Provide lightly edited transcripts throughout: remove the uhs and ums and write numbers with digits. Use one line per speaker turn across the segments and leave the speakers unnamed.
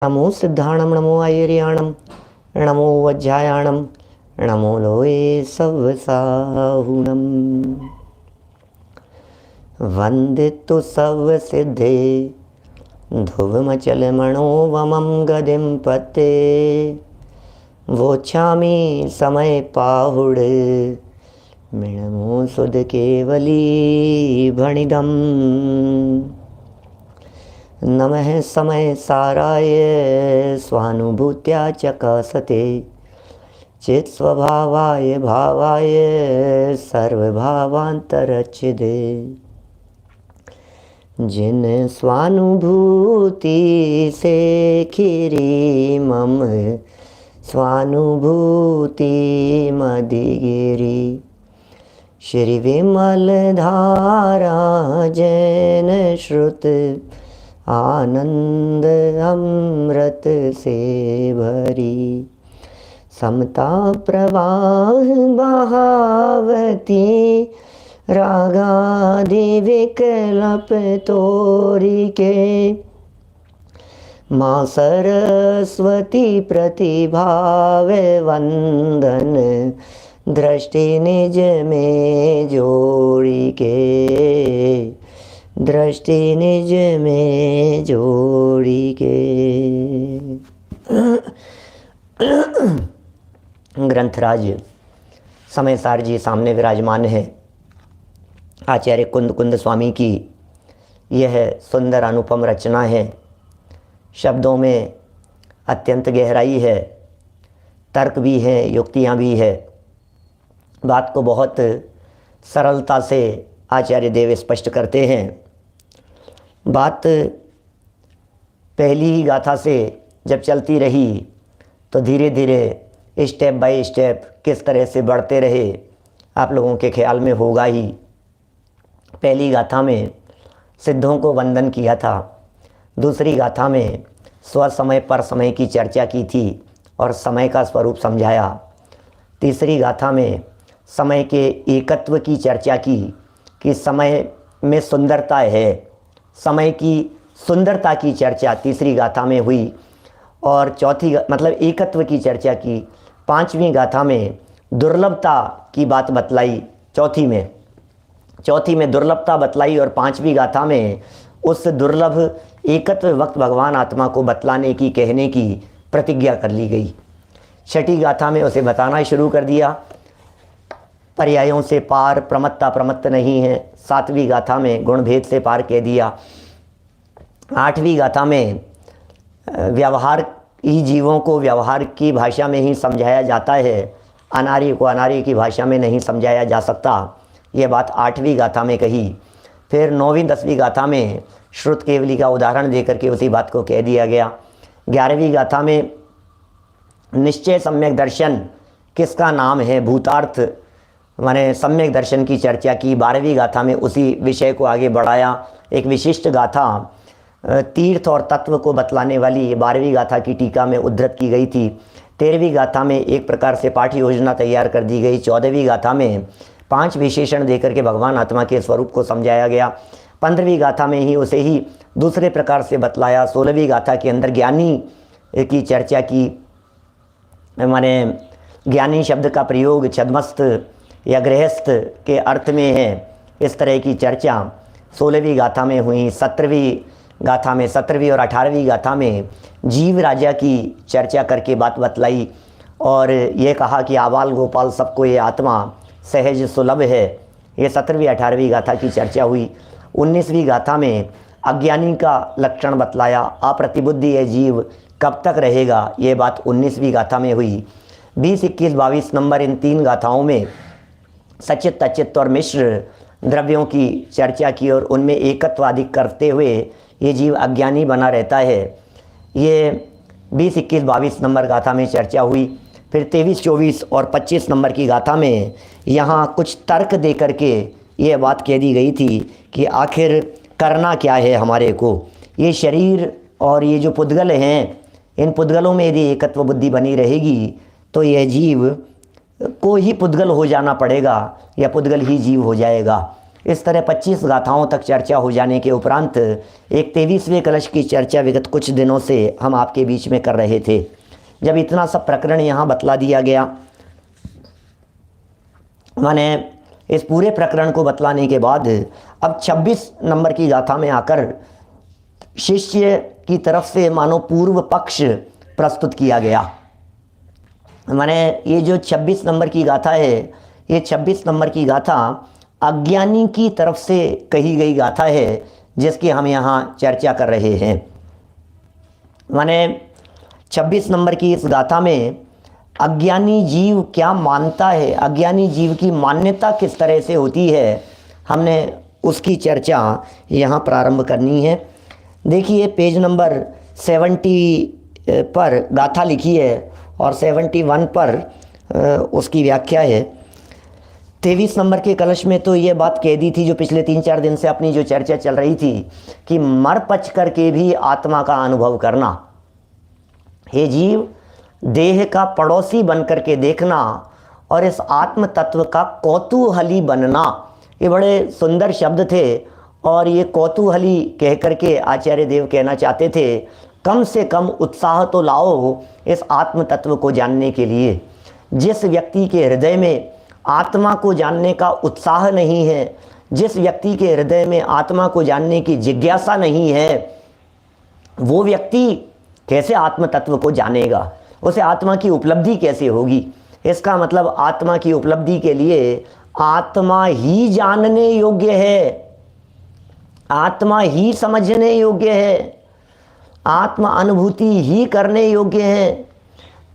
नमो सिद्धाणं नमो आयर्याणं नमो वज्रायाणं नमो लोये सवसाहुणम् वन्दितु सवसिद्धे ध्रुवमचलमणोवमं गदिं पते वोच्छामि समय पाहुड मिणमो सुध केवली भणिदम् नमः समय साराय स्वानुभूत्या चकासते चित् स्वभावाय भावाय सर्वभावान्तरच्छिदे जिन स्वानुभूति से खीरी मम स्वानुभूति मदिगिरी श्री विमल धारा जैन श्रुत आनंद अमृत से भरी समता प्रवाह बहावती रागादि विकल्प तोरी के माँ सरस्वती प्रतिभाव वंदन दृष्टि निज में जोड़ी के दृष्टि निज में जोड़ी के। ग्रंथराज समयसार जी सामने विराजमान है। आचार्य कुंद कुंद स्वामी की यह सुंदर अनुपम रचना है। शब्दों में अत्यंत गहराई है, तर्क भी है, युक्तियाँ भी है। बात को बहुत सरलता से आचार्य देव स्पष्ट करते हैं। बात पहली ही गाथा से जब चलती रही तो धीरे धीरे स्टेप बाय स्टेप किस तरह से बढ़ते रहे आप लोगों के ख्याल में होगा ही। पहली गाथा में सिद्धों को वंदन किया था, दूसरी गाथा में स्वसमय पर समय की चर्चा की थी और समय का स्वरूप समझाया। तीसरी गाथा में समय के एकत्व की चर्चा की कि समय में सुंदरता है। समय की सुंदरता की चर्चा तीसरी गाथा में हुई और चौथी मतलब एकत्व की चर्चा की। पांचवीं गाथा में दुर्लभता की बात बतलाई। चौथी में दुर्लभता बतलाई और पांचवी गाथा में उस दुर्लभ एकत्व वक्त भगवान आत्मा को बतलाने की, कहने की प्रतिज्ञा कर ली गई। छठी गाथा में उसे बताना शुरू कर दिया। पर्यायों से पार प्रमत्ता प्रमत्त नहीं है। सातवीं गाथा में गुण भेद से पार कह दिया। आठवीं गाथा में व्यवहार ही जीवों को व्यवहार की भाषा में ही समझाया जाता है, अनार्य को अनार्य की भाषा में नहीं समझाया जा सकता। यह बात आठवीं गाथा में कही। फिर नौवीं दसवीं गाथा में श्रुत केवली का उदाहरण देकर के उसी बात को कह दिया गया। 11वीं गाथा में निश्चय सम्यक दर्शन किसका नाम है, भूतार्थ माने सम्यक दर्शन की चर्चा की। 12वीं गाथा में उसी विषय को आगे बढ़ाया। एक विशिष्ट गाथा तीर्थ और तत्व को बतलाने वाली 12वीं गाथा की टीका में उद्धृत की गई थी। 13वीं गाथा में एक प्रकार से पाठ योजना तैयार कर दी गई। 14वीं गाथा में 5 विशेषण देकर के भगवान आत्मा के स्वरूप को समझाया गया। 15वीं गाथा में ही उसे ही दूसरे प्रकार से बतलाया। 16वीं गाथा के अंदर ज्ञानी की चर्चा की, माने ज्ञानी शब्द का प्रयोग छद्मस्त या गृहस्थ के अर्थ में है, इस तरह की चर्चा 16वीं गाथा में हुई। 17वीं और 18वीं गाथा में जीव राजा की चर्चा करके बात बतलाई और ये कहा कि आबाल गोपाल सबको ये आत्मा सहज सुलभ है। ये 17वीं 18वीं गाथा की चर्चा हुई। 19वीं गाथा में अज्ञानी का लक्षण बतलाया। अप्रतिबुद्धि ये जीव कब तक रहेगा, ये बात 19वीं गाथा में हुई। 20, 21, 22 नंबर इन 3 गाथाओं में सचित तचित और मिश्र द्रव्यों की चर्चा की और उनमें एकत्व अधिक करते हुए ये जीव अज्ञानी बना रहता है। ये 20, 21, 22 नंबर गाथा में चर्चा हुई। फिर 23, 24 और 25 नंबर की गाथा में यहाँ कुछ तर्क दे करके ये बात कह दी गई थी कि आखिर करना क्या है हमारे को। ये शरीर और ये जो पुद्गल हैं, इन पुद्गलों में यदि एकत्व बुद्धि बनी रहेगी तो यह जीव को ही पुद्गल हो जाना पड़ेगा या पुद्गल ही जीव हो जाएगा। इस तरह 25 गाथाओं तक चर्चा हो जाने के उपरांत एक 23वें कलश की चर्चा विगत कुछ दिनों से हम आपके बीच में कर रहे थे। जब इतना सब प्रकरण यहाँ बतला दिया गया, माने इस पूरे प्रकरण को बतलाने के बाद अब 26 नंबर की गाथा में आकर शिष्य की तरफ से मानो पूर्व पक्ष प्रस्तुत किया गया। माने ये जो 26 नंबर की गाथा है, ये 26 नंबर की गाथा अज्ञानी की तरफ से कही गई गाथा है, जिसकी हम यहाँ चर्चा कर रहे हैं। माने 26 नंबर की इस गाथा में अज्ञानी जीव क्या मानता है, अज्ञानी जीव की मान्यता किस तरह से होती है, हमने उसकी चर्चा यहाँ प्रारंभ करनी है। देखिए पेज नंबर 70 पर गाथा लिखी है और 71 पर उसकी व्याख्या है। 23 नंबर के कलश में तो ये बात कह दी थी, जो पिछले 3-4 दिन से अपनी जो चर्चा चल रही थी, कि मर पच करके भी आत्मा का अनुभव करना, हे जीव देह का पड़ोसी बन करके देखना और इस आत्म तत्व का कौतूहली बनना, ये बड़े सुंदर शब्द थे। और ये कौतूहली कह करके आचार्य देव कहना चाहते थे, कम से कम उत्साह तो लाओ इस आत्म तत्व को जानने के लिए। जिस व्यक्ति के हृदय में आत्मा को जानने का उत्साह नहीं है, जिस व्यक्ति के हृदय में आत्मा को जानने की जिज्ञासा नहीं है, वो व्यक्ति कैसे आत्म तत्व को जानेगा, उसे आत्मा की उपलब्धि कैसे होगी। इसका मतलब आत्मा की उपलब्धि के लिए आत्मा ही जानने योग्य है, आत्मा ही समझने योग्य है, आत्मा अनुभूति ही करने योग्य है।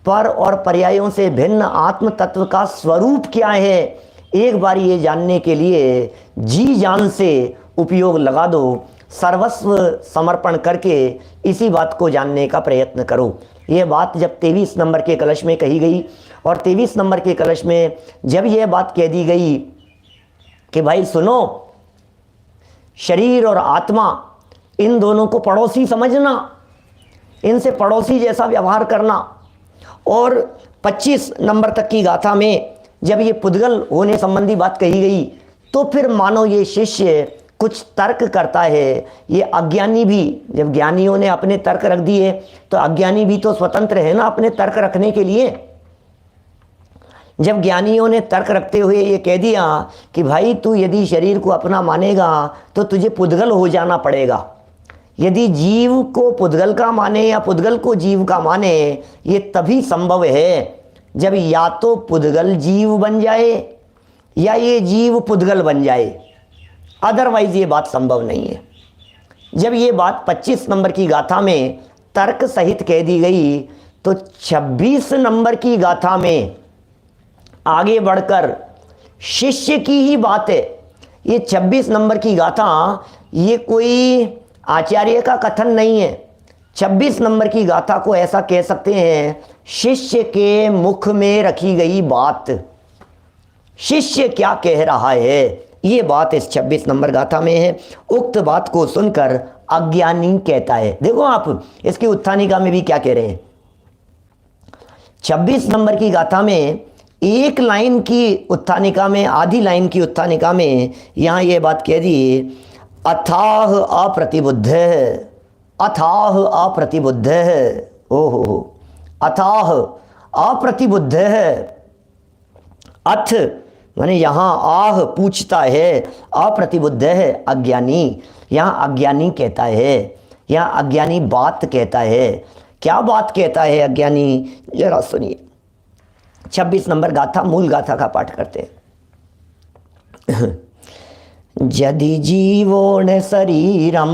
पर और पर्यायों से भिन्न आत्म तत्व का स्वरूप क्या है, एक बार ये जानने के लिए जी जान से उपयोग लगा दो, सर्वस्व समर्पण करके इसी बात को जानने का प्रयत्न करो। ये बात जब 23 नंबर के कलश में कही गई और 23 नंबर के कलश में जब यह बात कह दी गई कि भाई सुनो, शरीर और आत्मा इन दोनों को पड़ोसी समझना, इनसे पड़ोसी जैसा व्यवहार करना। और 25 नंबर तक की गाथा में जब ये पुद्गल होने संबंधी बात कही गई, तो फिर मानो ये शिष्य कुछ तर्क करता है। ये अज्ञानी भी, जब ज्ञानियों ने अपने तर्क रख दिए तो अज्ञानी भी तो स्वतंत्र है ना अपने तर्क रखने के लिए। जब ज्ञानियों ने तर्क रखते हुए ये कह दिया कि भाई तू यदि शरीर को अपना मानेगा तो तुझे पुद्गल हो जाना पड़ेगा, यदि जीव को पुद्गल का माने या पुद्गल को जीव का माने, ये तभी संभव है जब या तो पुद्गल जीव बन जाए या ये जीव पुद्गल बन जाए, अदरवाइज ये बात संभव नहीं है। जब ये बात 25 नंबर की गाथा में तर्क सहित कह दी गई, तो 26 नंबर की गाथा में आगे बढ़कर शिष्य की ही बात है। ये 26 नंबर की गाथा ये कोई आचार्य का कथन नहीं है। 26 नंबर की गाथा को ऐसा कह सकते हैं, शिष्य के मुख में रखी गई बात, शिष्य क्या कह रहा है, ये बात इस 26 नंबर गाथा में है। उक्त बात को सुनकर अज्ञानी कहता है। देखो आप इसकी उत्थानिका में भी क्या कह रहे हैं। 26 नंबर की गाथा में एक लाइन की उत्थानिका में, आधी लाइन की उत्थानिका में यहाँ ये बात कह दी, अथाह अप्रतिबुद्ध, अथाह अप्रतिबुद्ध, ओहो, अथाह अप्रतिबुद्ध। अथ माने यहाँ आह पूछता है, अप्रतिबुद्ध है अज्ञानी, यहाँ अज्ञानी कहता है, यहाँ अज्ञानी बात कहता है। क्या बात कहता है अज्ञानी, जरा सुनिए। 26 नंबर गाथा, मूल गाथा का पाठ करते हैं। यदि जीवो न शरीरम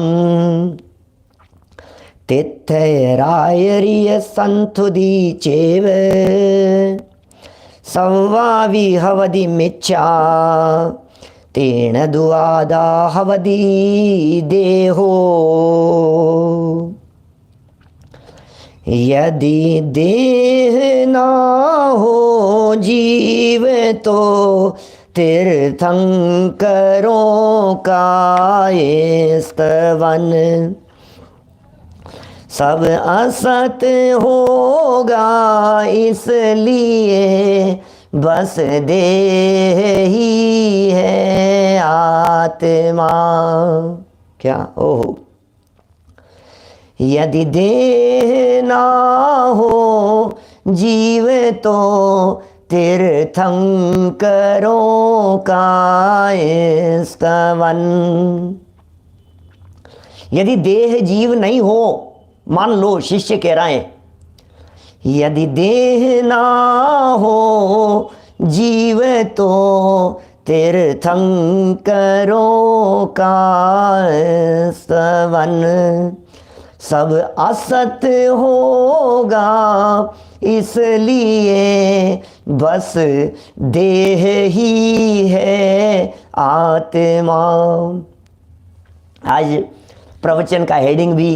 तिथरायरिय संतुदी चेव संवावि हवदि मिच्छा तेन दुआदा हवदि देहो। यदि देह ना हो जीव तो तीर्थंकरों का ये स्तवन, सब असत होगा इसलिए बस देह ही है आत्मा। क्या ओहो, यदि देह ना हो जीव तो तीर्थंकरों का स्तवन। यदि देह जीव नहीं हो, मान लो शिष्य कह रहे हैं, यदि देह ना हो जीव तो तीर्थंकरों का स्तवन। सब असत होगा इसलिए बस देह ही है आत्मा। आज प्रवचन का हेडिंग भी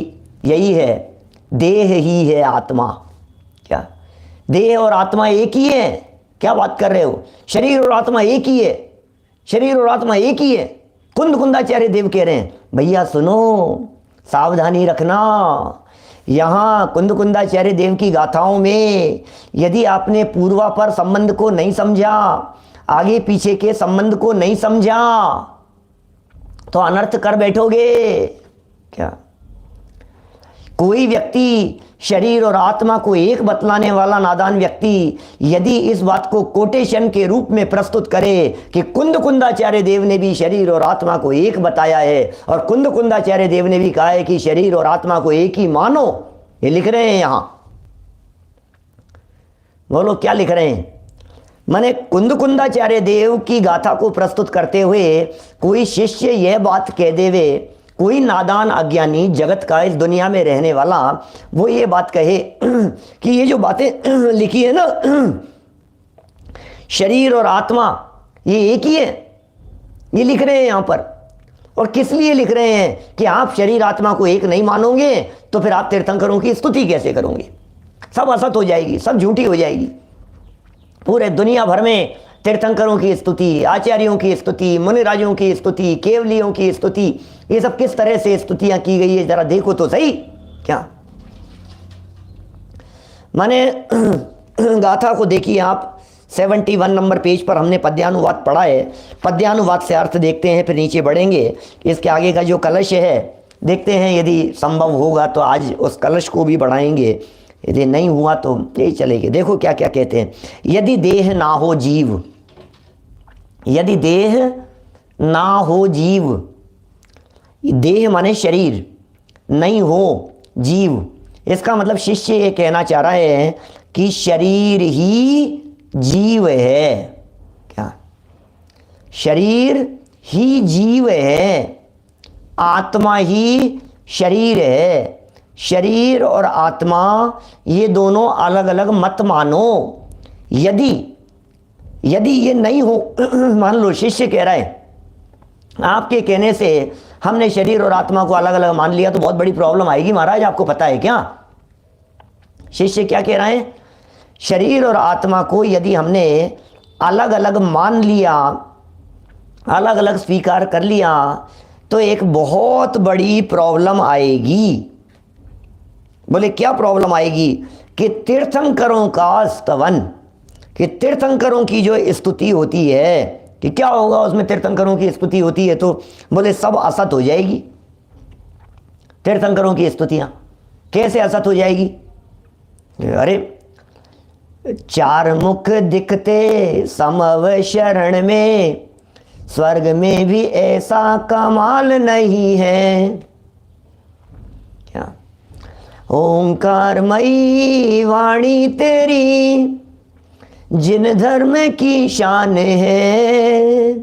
यही है, देह ही है आत्मा। क्या देह और आत्मा एक ही है? क्या बात कर रहे हो? शरीर और आत्मा एक ही है, शरीर और आत्मा एक ही है। कुंद कुंदाचार्य देव कह रहे हैं, भैया सुनो, सावधानी रखना। यहाँ कुंद कुंदाचार्य देव की गाथाओं में यदि आपने पूर्वापर संबंध को नहीं समझा, आगे पीछे के संबंध को नहीं समझा, तो अनर्थ कर बैठोगे। क्या कोई व्यक्ति शरीर और आत्मा को एक बतलाने वाला नादान व्यक्ति यदि इस बात को कोटेशन के रूप में प्रस्तुत करे कि कुंद कुंदाचार्य देव ने भी शरीर और आत्मा को एक बताया है और कुंद कुंदाचार्य देव ने भी कहा है कि शरीर और आत्मा को एक ही मानो, ये लिख रहे हैं यहां। बोलो क्या लिख रहे हैं? माने कुंद कुंदाचार्य देव की गाथा को प्रस्तुत करते हुए कोई शिष्य यह बात कह देवे, कोई नादान अज्ञानी जगत का इस दुनिया में रहने वाला वो ये बात कहे कि ये जो बातें लिखी है ना, शरीर और आत्मा ये एक ही है, ये लिख रहे हैं यहां पर। और किस लिए लिख रहे हैं कि आप शरीर आत्मा को एक नहीं मानोगे तो फिर आप तीर्थंकरों की स्तुति कैसे करोगे? सब असत हो जाएगी, सब झूठी हो जाएगी। पूरे दुनिया भर में तीर्थंकरों की स्तुति, आचार्यों की स्तुति, मुनिराजों की स्तुति, केवलियों की स्तुति, ये सब किस तरह से स्तुतियां की गई है जरा देखो तो सही। क्या माने गाथा को देखिए आप, 71 नंबर पेज पर हमने पद्यानुवाद पढ़ा है। पद्यानुवाद से अर्थ देखते हैं, फिर नीचे बढ़ेंगे। इसके आगे का जो कलश है देखते हैं, यदि संभव होगा तो आज उस कलश को भी बढ़ाएंगे, यदि नहीं हुआ तो यही चलेंगे। देखो क्या क्या कहते हैं। यदि देह ना हो जीव, यदि देह ना हो जीव, देह माने शरीर, नहीं हो जीव, इसका मतलब शिष्य ये कहना चाह रहा है कि शरीर ही जीव है। क्या शरीर ही जीव है, आत्मा ही शरीर है। शरीर और आत्मा ये दोनों अलग अलग मत मानो। यदि ये नहीं हो, मान लो शिष्य कह रहा है, आपके कहने से हमने शरीर और आत्मा को अलग अलग मान लिया तो बहुत बड़ी प्रॉब्लम आएगी महाराज, आपको पता है क्या? शिष्य क्या कह रहे हैं? शरीर और आत्मा को यदि हमने अलग अलग मान लिया, अलग अलग स्वीकार कर लिया तो एक बहुत बड़ी प्रॉब्लम आएगी। बोले क्या प्रॉब्लम आएगी? कि तीर्थंकरों का स्तवन, कि तीर्थंकरों की जो स्तुति होती है, कि क्या होगा उसमें तीर्थंकरों की स्तुति होती है तो बोले सब असत हो जाएगी। तीर्थंकरों की स्तुतियां कैसे असत हो जाएगी? अरे चार मुख दिखते समव शरण में, स्वर्ग में भी ऐसा कमाल नहीं है। क्या ओंकारमयी वाणी तेरी जिन धर्म की शान है,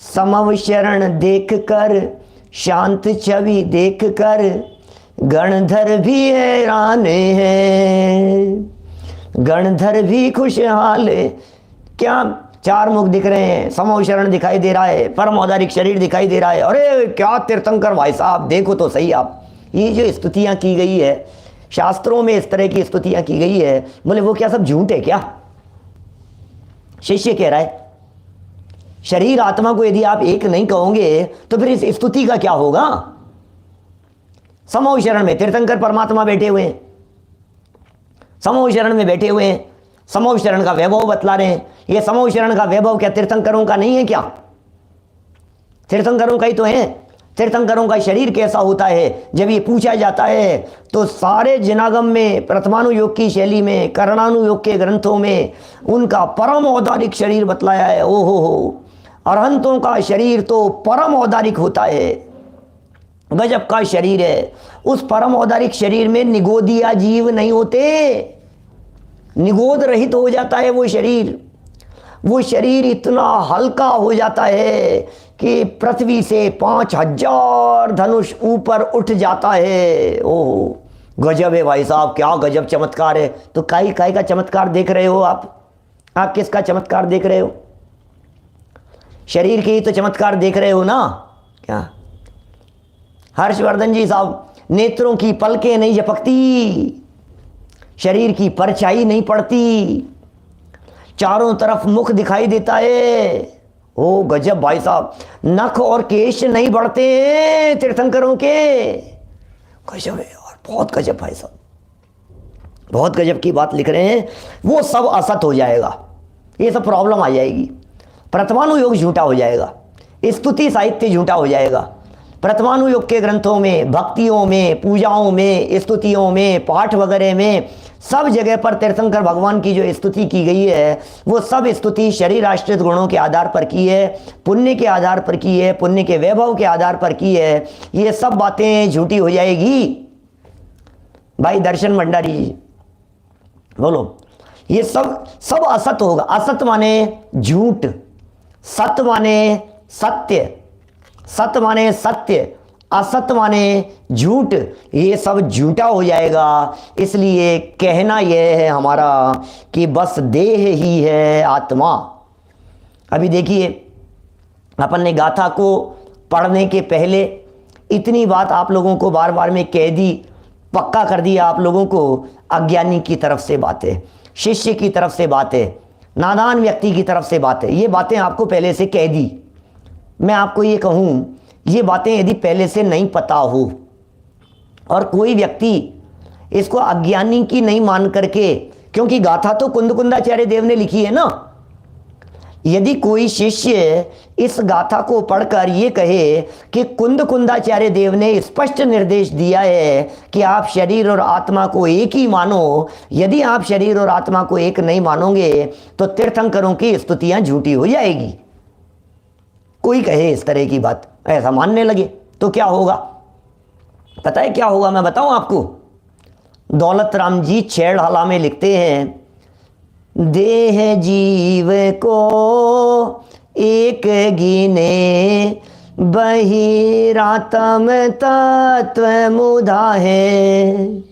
समव शरण देख कर शांत छवि देख कर गणधर भी हैरान है, गणधर भी खुशहाल है। क्या चार मुख दिख रहे हैं, समव शरण दिखाई दे रहा है, परम औदारिक शरीर दिखाई दे रहा है। अरे क्या तीर्थंकर भाई साहब, देखो तो सही आप, ये जो स्तुतियां की गई है शास्त्रों में, इस तरह की स्तुतियां की गई है, बोले वो क्या सब झूठ है क्या? शिष्य कह रहा है शरीर आत्मा को यदि आप एक नहीं कहोगे तो फिर इस स्तुति का क्या होगा? समव शरण में तीर्थंकर परमात्मा बैठे हुए हैं, समव शरण में बैठे हुए हैं, समूह शरण का वैभव बतला रहे हैं। ये समूह शरण का वैभव क्या तीर्थंकरों का नहीं है क्या? तीर्थंकरों का ही तो है। तीर्थंकरों का शरीर कैसा होता है जब ये पूछा जाता है तो सारे जिनागम में, प्रथमानुयोग की शैली में, करणानुयोग के ग्रंथों में उनका परम औदारिक शरीर बतलाया है। ओहो हो, अरहंतों का शरीर तो परम औदारिक होता है, गजब का शरीर है। उस परम औदारिक शरीर में निगोदिया जीव नहीं होते, निगोद रहित हो जाता है वो शरीर। वो शरीर इतना हल्का हो जाता है कि पृथ्वी से 5000 धनुष ऊपर उठ जाता है। ओह गजब है भाई साहब, क्या गजब चमत्कार है। तो काई का चमत्कार देख रहे हो आप किसका चमत्कार देख रहे हो? शरीर के ही तो चमत्कार देख रहे हो ना। क्या हर्षवर्धन जी साहब, नेत्रों की पलकें नहीं झपकती, शरीर की परछाई नहीं पड़ती, चारों तरफ मुख दिखाई देता है। ओ गजब भाई साहब, नख और केश नहीं बढ़ते हैं तीर्थंकरों के। गजब है यार, बहुत गजब भाई साहब, बहुत गजब की बात लिख रहे हैं। वो सब असत हो जाएगा, ये सब प्रॉब्लम आ जाएगी। प्रथमानुयोग झूठा हो जाएगा, स्तुति साहित्य झूठा हो जाएगा। प्रथमानुयोग के ग्रंथों में, भक्तियों में, पूजाओं में, स्तुतियों में, पाठ वगैरह में सब जगह पर तीर्थंकर भगवान की जो स्तुति की गई है वो सब स्तुति शरीर आश्रित गुणों के आधार पर की है, पुण्य के आधार पर की है, पुण्य के वैभव के आधार पर की है। ये सब बातें झूठी हो जाएगी भाई। दर्शन भंडारी जी बोलो, ये सब असत होगा। असत माने झूठ, सत माने सत्य, सत माने सत्य, असत माने झूठ, ये सब झूठा हो जाएगा। इसलिए कहना यह है हमारा कि बस देह ही है आत्मा। अभी देखिए, अपन ने गाथा को पढ़ने के पहले इतनी बात आप लोगों को बार बार में कह दी, पक्का कर दिया आप लोगों को। अज्ञानी की तरफ से बातें, शिष्य की तरफ से बातें, नादान व्यक्ति की तरफ से बातें, ये बातें आपको पहले से कह दी। मैं आपको ये कहूँ, ये बातें यदि पहले से नहीं पता हो और कोई व्यक्ति इसको अज्ञानी की नहीं मान करके, क्योंकि गाथा तो कुंदकुंदाचार्य देव ने लिखी है ना, यदि कोई शिष्य इस गाथा को पढ़कर ये कहे कि कुंदकुंदाचार्य देव ने स्पष्ट निर्देश दिया है कि आप शरीर और आत्मा को एक ही मानो, यदि आप शरीर और आत्मा को एक नहीं मानोगे तो तीर्थंकरों की स्तुतियां झूठी हो जाएगी, कोई कहे इस तरह की बात, ऐसा मानने लगे तो क्या होगा? पता है क्या होगा? मैं बताऊं आपको। दौलत राम जी छेड़हाला में लिखते हैं, देह जीव को एक गिने, बहिरात्म तत्व मुधा है।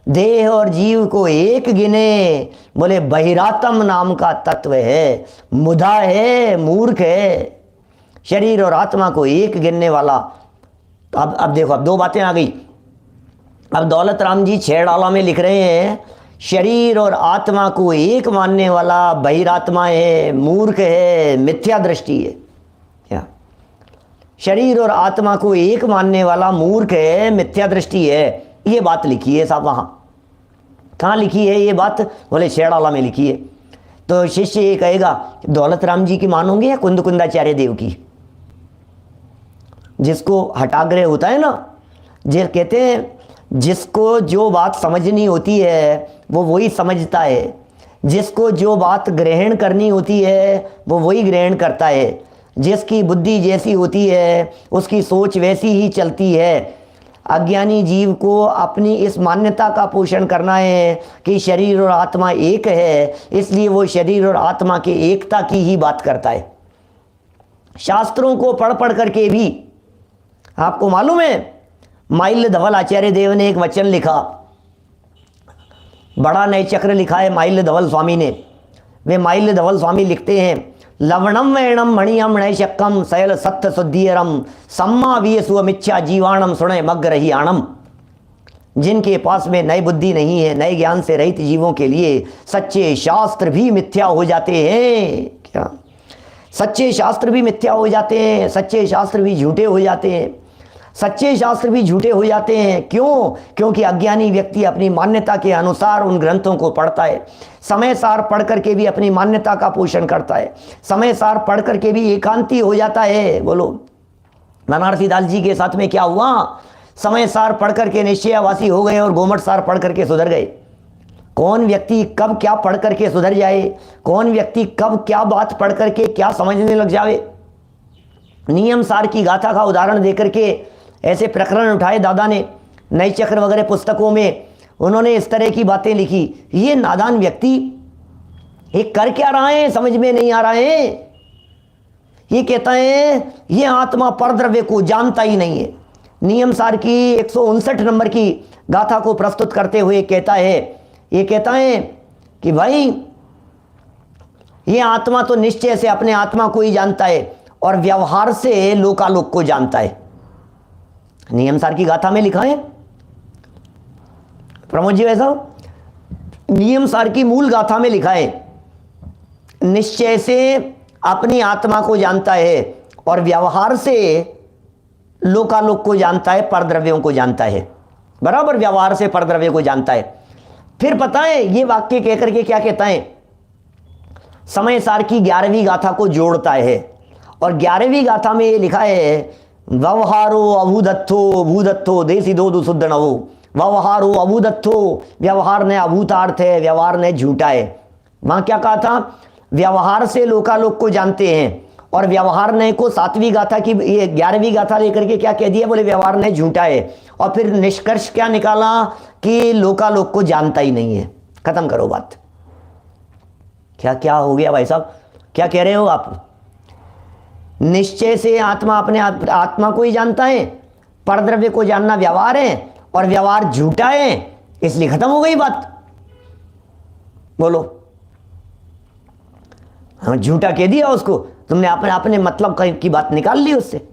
देह और जीव को एक गिने, बोले बहिरात्म नाम का तत्व है, मुधा है, मूर्ख है। शरीर और आत्मा को एक गिनने वाला। तो अब देखो, अब दो बातें आ गई। अब दौलत राम जी छेड़ाला में लिख रहे हैं, शरीर और आत्मा को एक मानने वाला बहिरात्मा है, मूर्ख है, मिथ्या दृष्टि है। क्या? शरीर और आत्मा को एक मानने वाला मूर्ख है, मिथ्या दृष्टि है। ये बात लिखी है साहब। वहाँ कहाँ लिखी है ये बात? बोले छेड़ाला में लिखी है। तो शिष्य ये कहेगा, दौलत राम जी की मानोगे या कुंदकुंदाचार्य देव की? जिसको हठाग्रह होता है ना, जो कहते हैं जिसको जो बात समझनी होती है वो वही समझता है, जिसको जो बात ग्रहण करनी होती है वो वही ग्रहण करता है, जिसकी बुद्धि जैसी होती है उसकी सोच वैसी ही चलती है। अज्ञानी जीव को अपनी इस मान्यता का पोषण करना है कि शरीर और आत्मा एक है, इसलिए वो शरीर और आत्मा के एकता की ही बात करता है। शास्त्रों को पढ़ पढ़ करके भी आपको मालूम है, माइल्य धवल आचार्य देव ने एक वचन लिखा, बड़ा नए चक्र लिखा है माइल्य धवल स्वामी ने। वे माइल्य धवल स्वामी लिखते हैं, लवणम वेणम मणियम नैशक्कम शैल सत्य शुद्धियरम सम्मा वीय सुमिच्छा जीवाणम सुणे मग्ग रही आणम। जिनके पास में नई बुद्धि नहीं है, नए ज्ञान से रहित जीवों के लिए सच्चे शास्त्र भी मिथ्या हो जाते हैं। क्या? सच्चे शास्त्र भी मिथ्या हो जाते हैं, सच्चे शास्त्र भी झूठे हो जाते हैं। सच्चे शास्त्र भी झूठे हो जाते हैं। क्यों? क्योंकि अज्ञानी व्यक्ति अपनी मान्यता के अनुसार उन ग्रंथों को पढ़ता है, समय सार पढ़ करके भी अपनी मान्यता का पोषण करता है, समय सार पढ़ करके भी एकांती हो जाता है। बोलो, बनारसी दास जी के साथ में क्या हुआ? समय सार पढ़ करके निश्चयावासी हो गए और गोमट सार पढ़ करके सुधर गए। कौन व्यक्ति कब क्या पढ़ करके सुधर जाए, कौन व्यक्ति कब क्या बात पढ़ करके क्या समझने लग जावे। नियम सार की गाथा का उदाहरण देकर के ऐसे प्रकरण उठाए दादा ने, नई चक्र वगैरह पुस्तकों में उन्होंने इस तरह की बातें लिखी। ये नादान व्यक्ति ये कर क्या रहा है समझ में नहीं आ रहा है। ये कहता है ये आत्मा परद्रव्य को जानता ही नहीं है। नियम सार की 159 नंबर की गाथा को प्रस्तुत करते हुए कहता है कि भाई ये आत्मा तो निश्चय से अपने आत्मा को ही जानता है और व्यवहार से लोकालोक को जानता है। नियम सार की गाथा में लिखा है प्रमोद जी, वैसा नियम सार की मूल गाथा में लिखा है निश्चय से अपनी आत्मा को जानता है और व्यवहार से लोकालोक को जानता है, परद्रव्यों को जानता है। बराबर, व्यवहार से परद्रव्य को जानता है। फिर पता है ये वाक्य कहकर के क्या कहता है? समय सार की 11वीं गाथा को जोड़ता है और 11वीं गाथा में ये लिखा है व्यवहारो अभूदत्थो भूदत्थो देसी दो शुद्ध नवो। व्यवहारो अभूदत्थो, व्यवहार ने अभूतार्थ है, व्यवहार ने झूठा है। वहां क्या कहा था? व्यवहार से लोकालोक को जानते हैं और व्यवहार ने को 7वीं गाथा की ये 11वीं गाथा लेकर के क्या कह दिया? बोले व्यवहार ने झूठा है। और फिर निष्कर्ष क्या निकाला कि लोकालोक को जानता ही नहीं है। खत्म करो बात। क्या क्या हो गया भाई साहब? क्या कह रहे हो आप? निश्चय से आत्मा अपने आत्मा को ही जानता है, परद्रव्य को जानना व्यवहार है और व्यवहार झूठा है, इसलिए खत्म हो गई बात। बोलो, हम झूठा कह दिया उसको, तुमने अपने मतलब की बात निकाल ली उससे।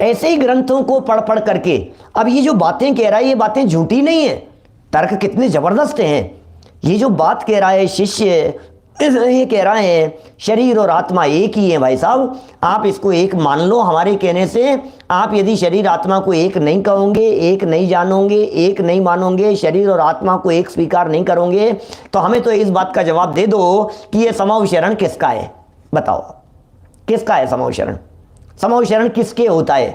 ऐसे ही ग्रंथों को पढ़ पढ़ करके अब ये जो बातें कह रहा है ये बातें झूठी नहीं है। तर्क कितने जबरदस्त हैं। ये जो बात कह रहा है शिष्य, ये कह रहा है शरीर और आत्मा एक ही है। भाई साहब, आप इसको एक मान लो। हमारे कहने से आप यदि शरीर आत्मा को एक नहीं कहोगे, एक नहीं जानोगे, एक नहीं मानोगे, शरीर और आत्मा को एक स्वीकार नहीं करोगे, तो हमें तो इस बात का जवाब दे दो कि ये समविशरण किसका है। बताओ किसका है समविशरण? समविशरण किसके होता है?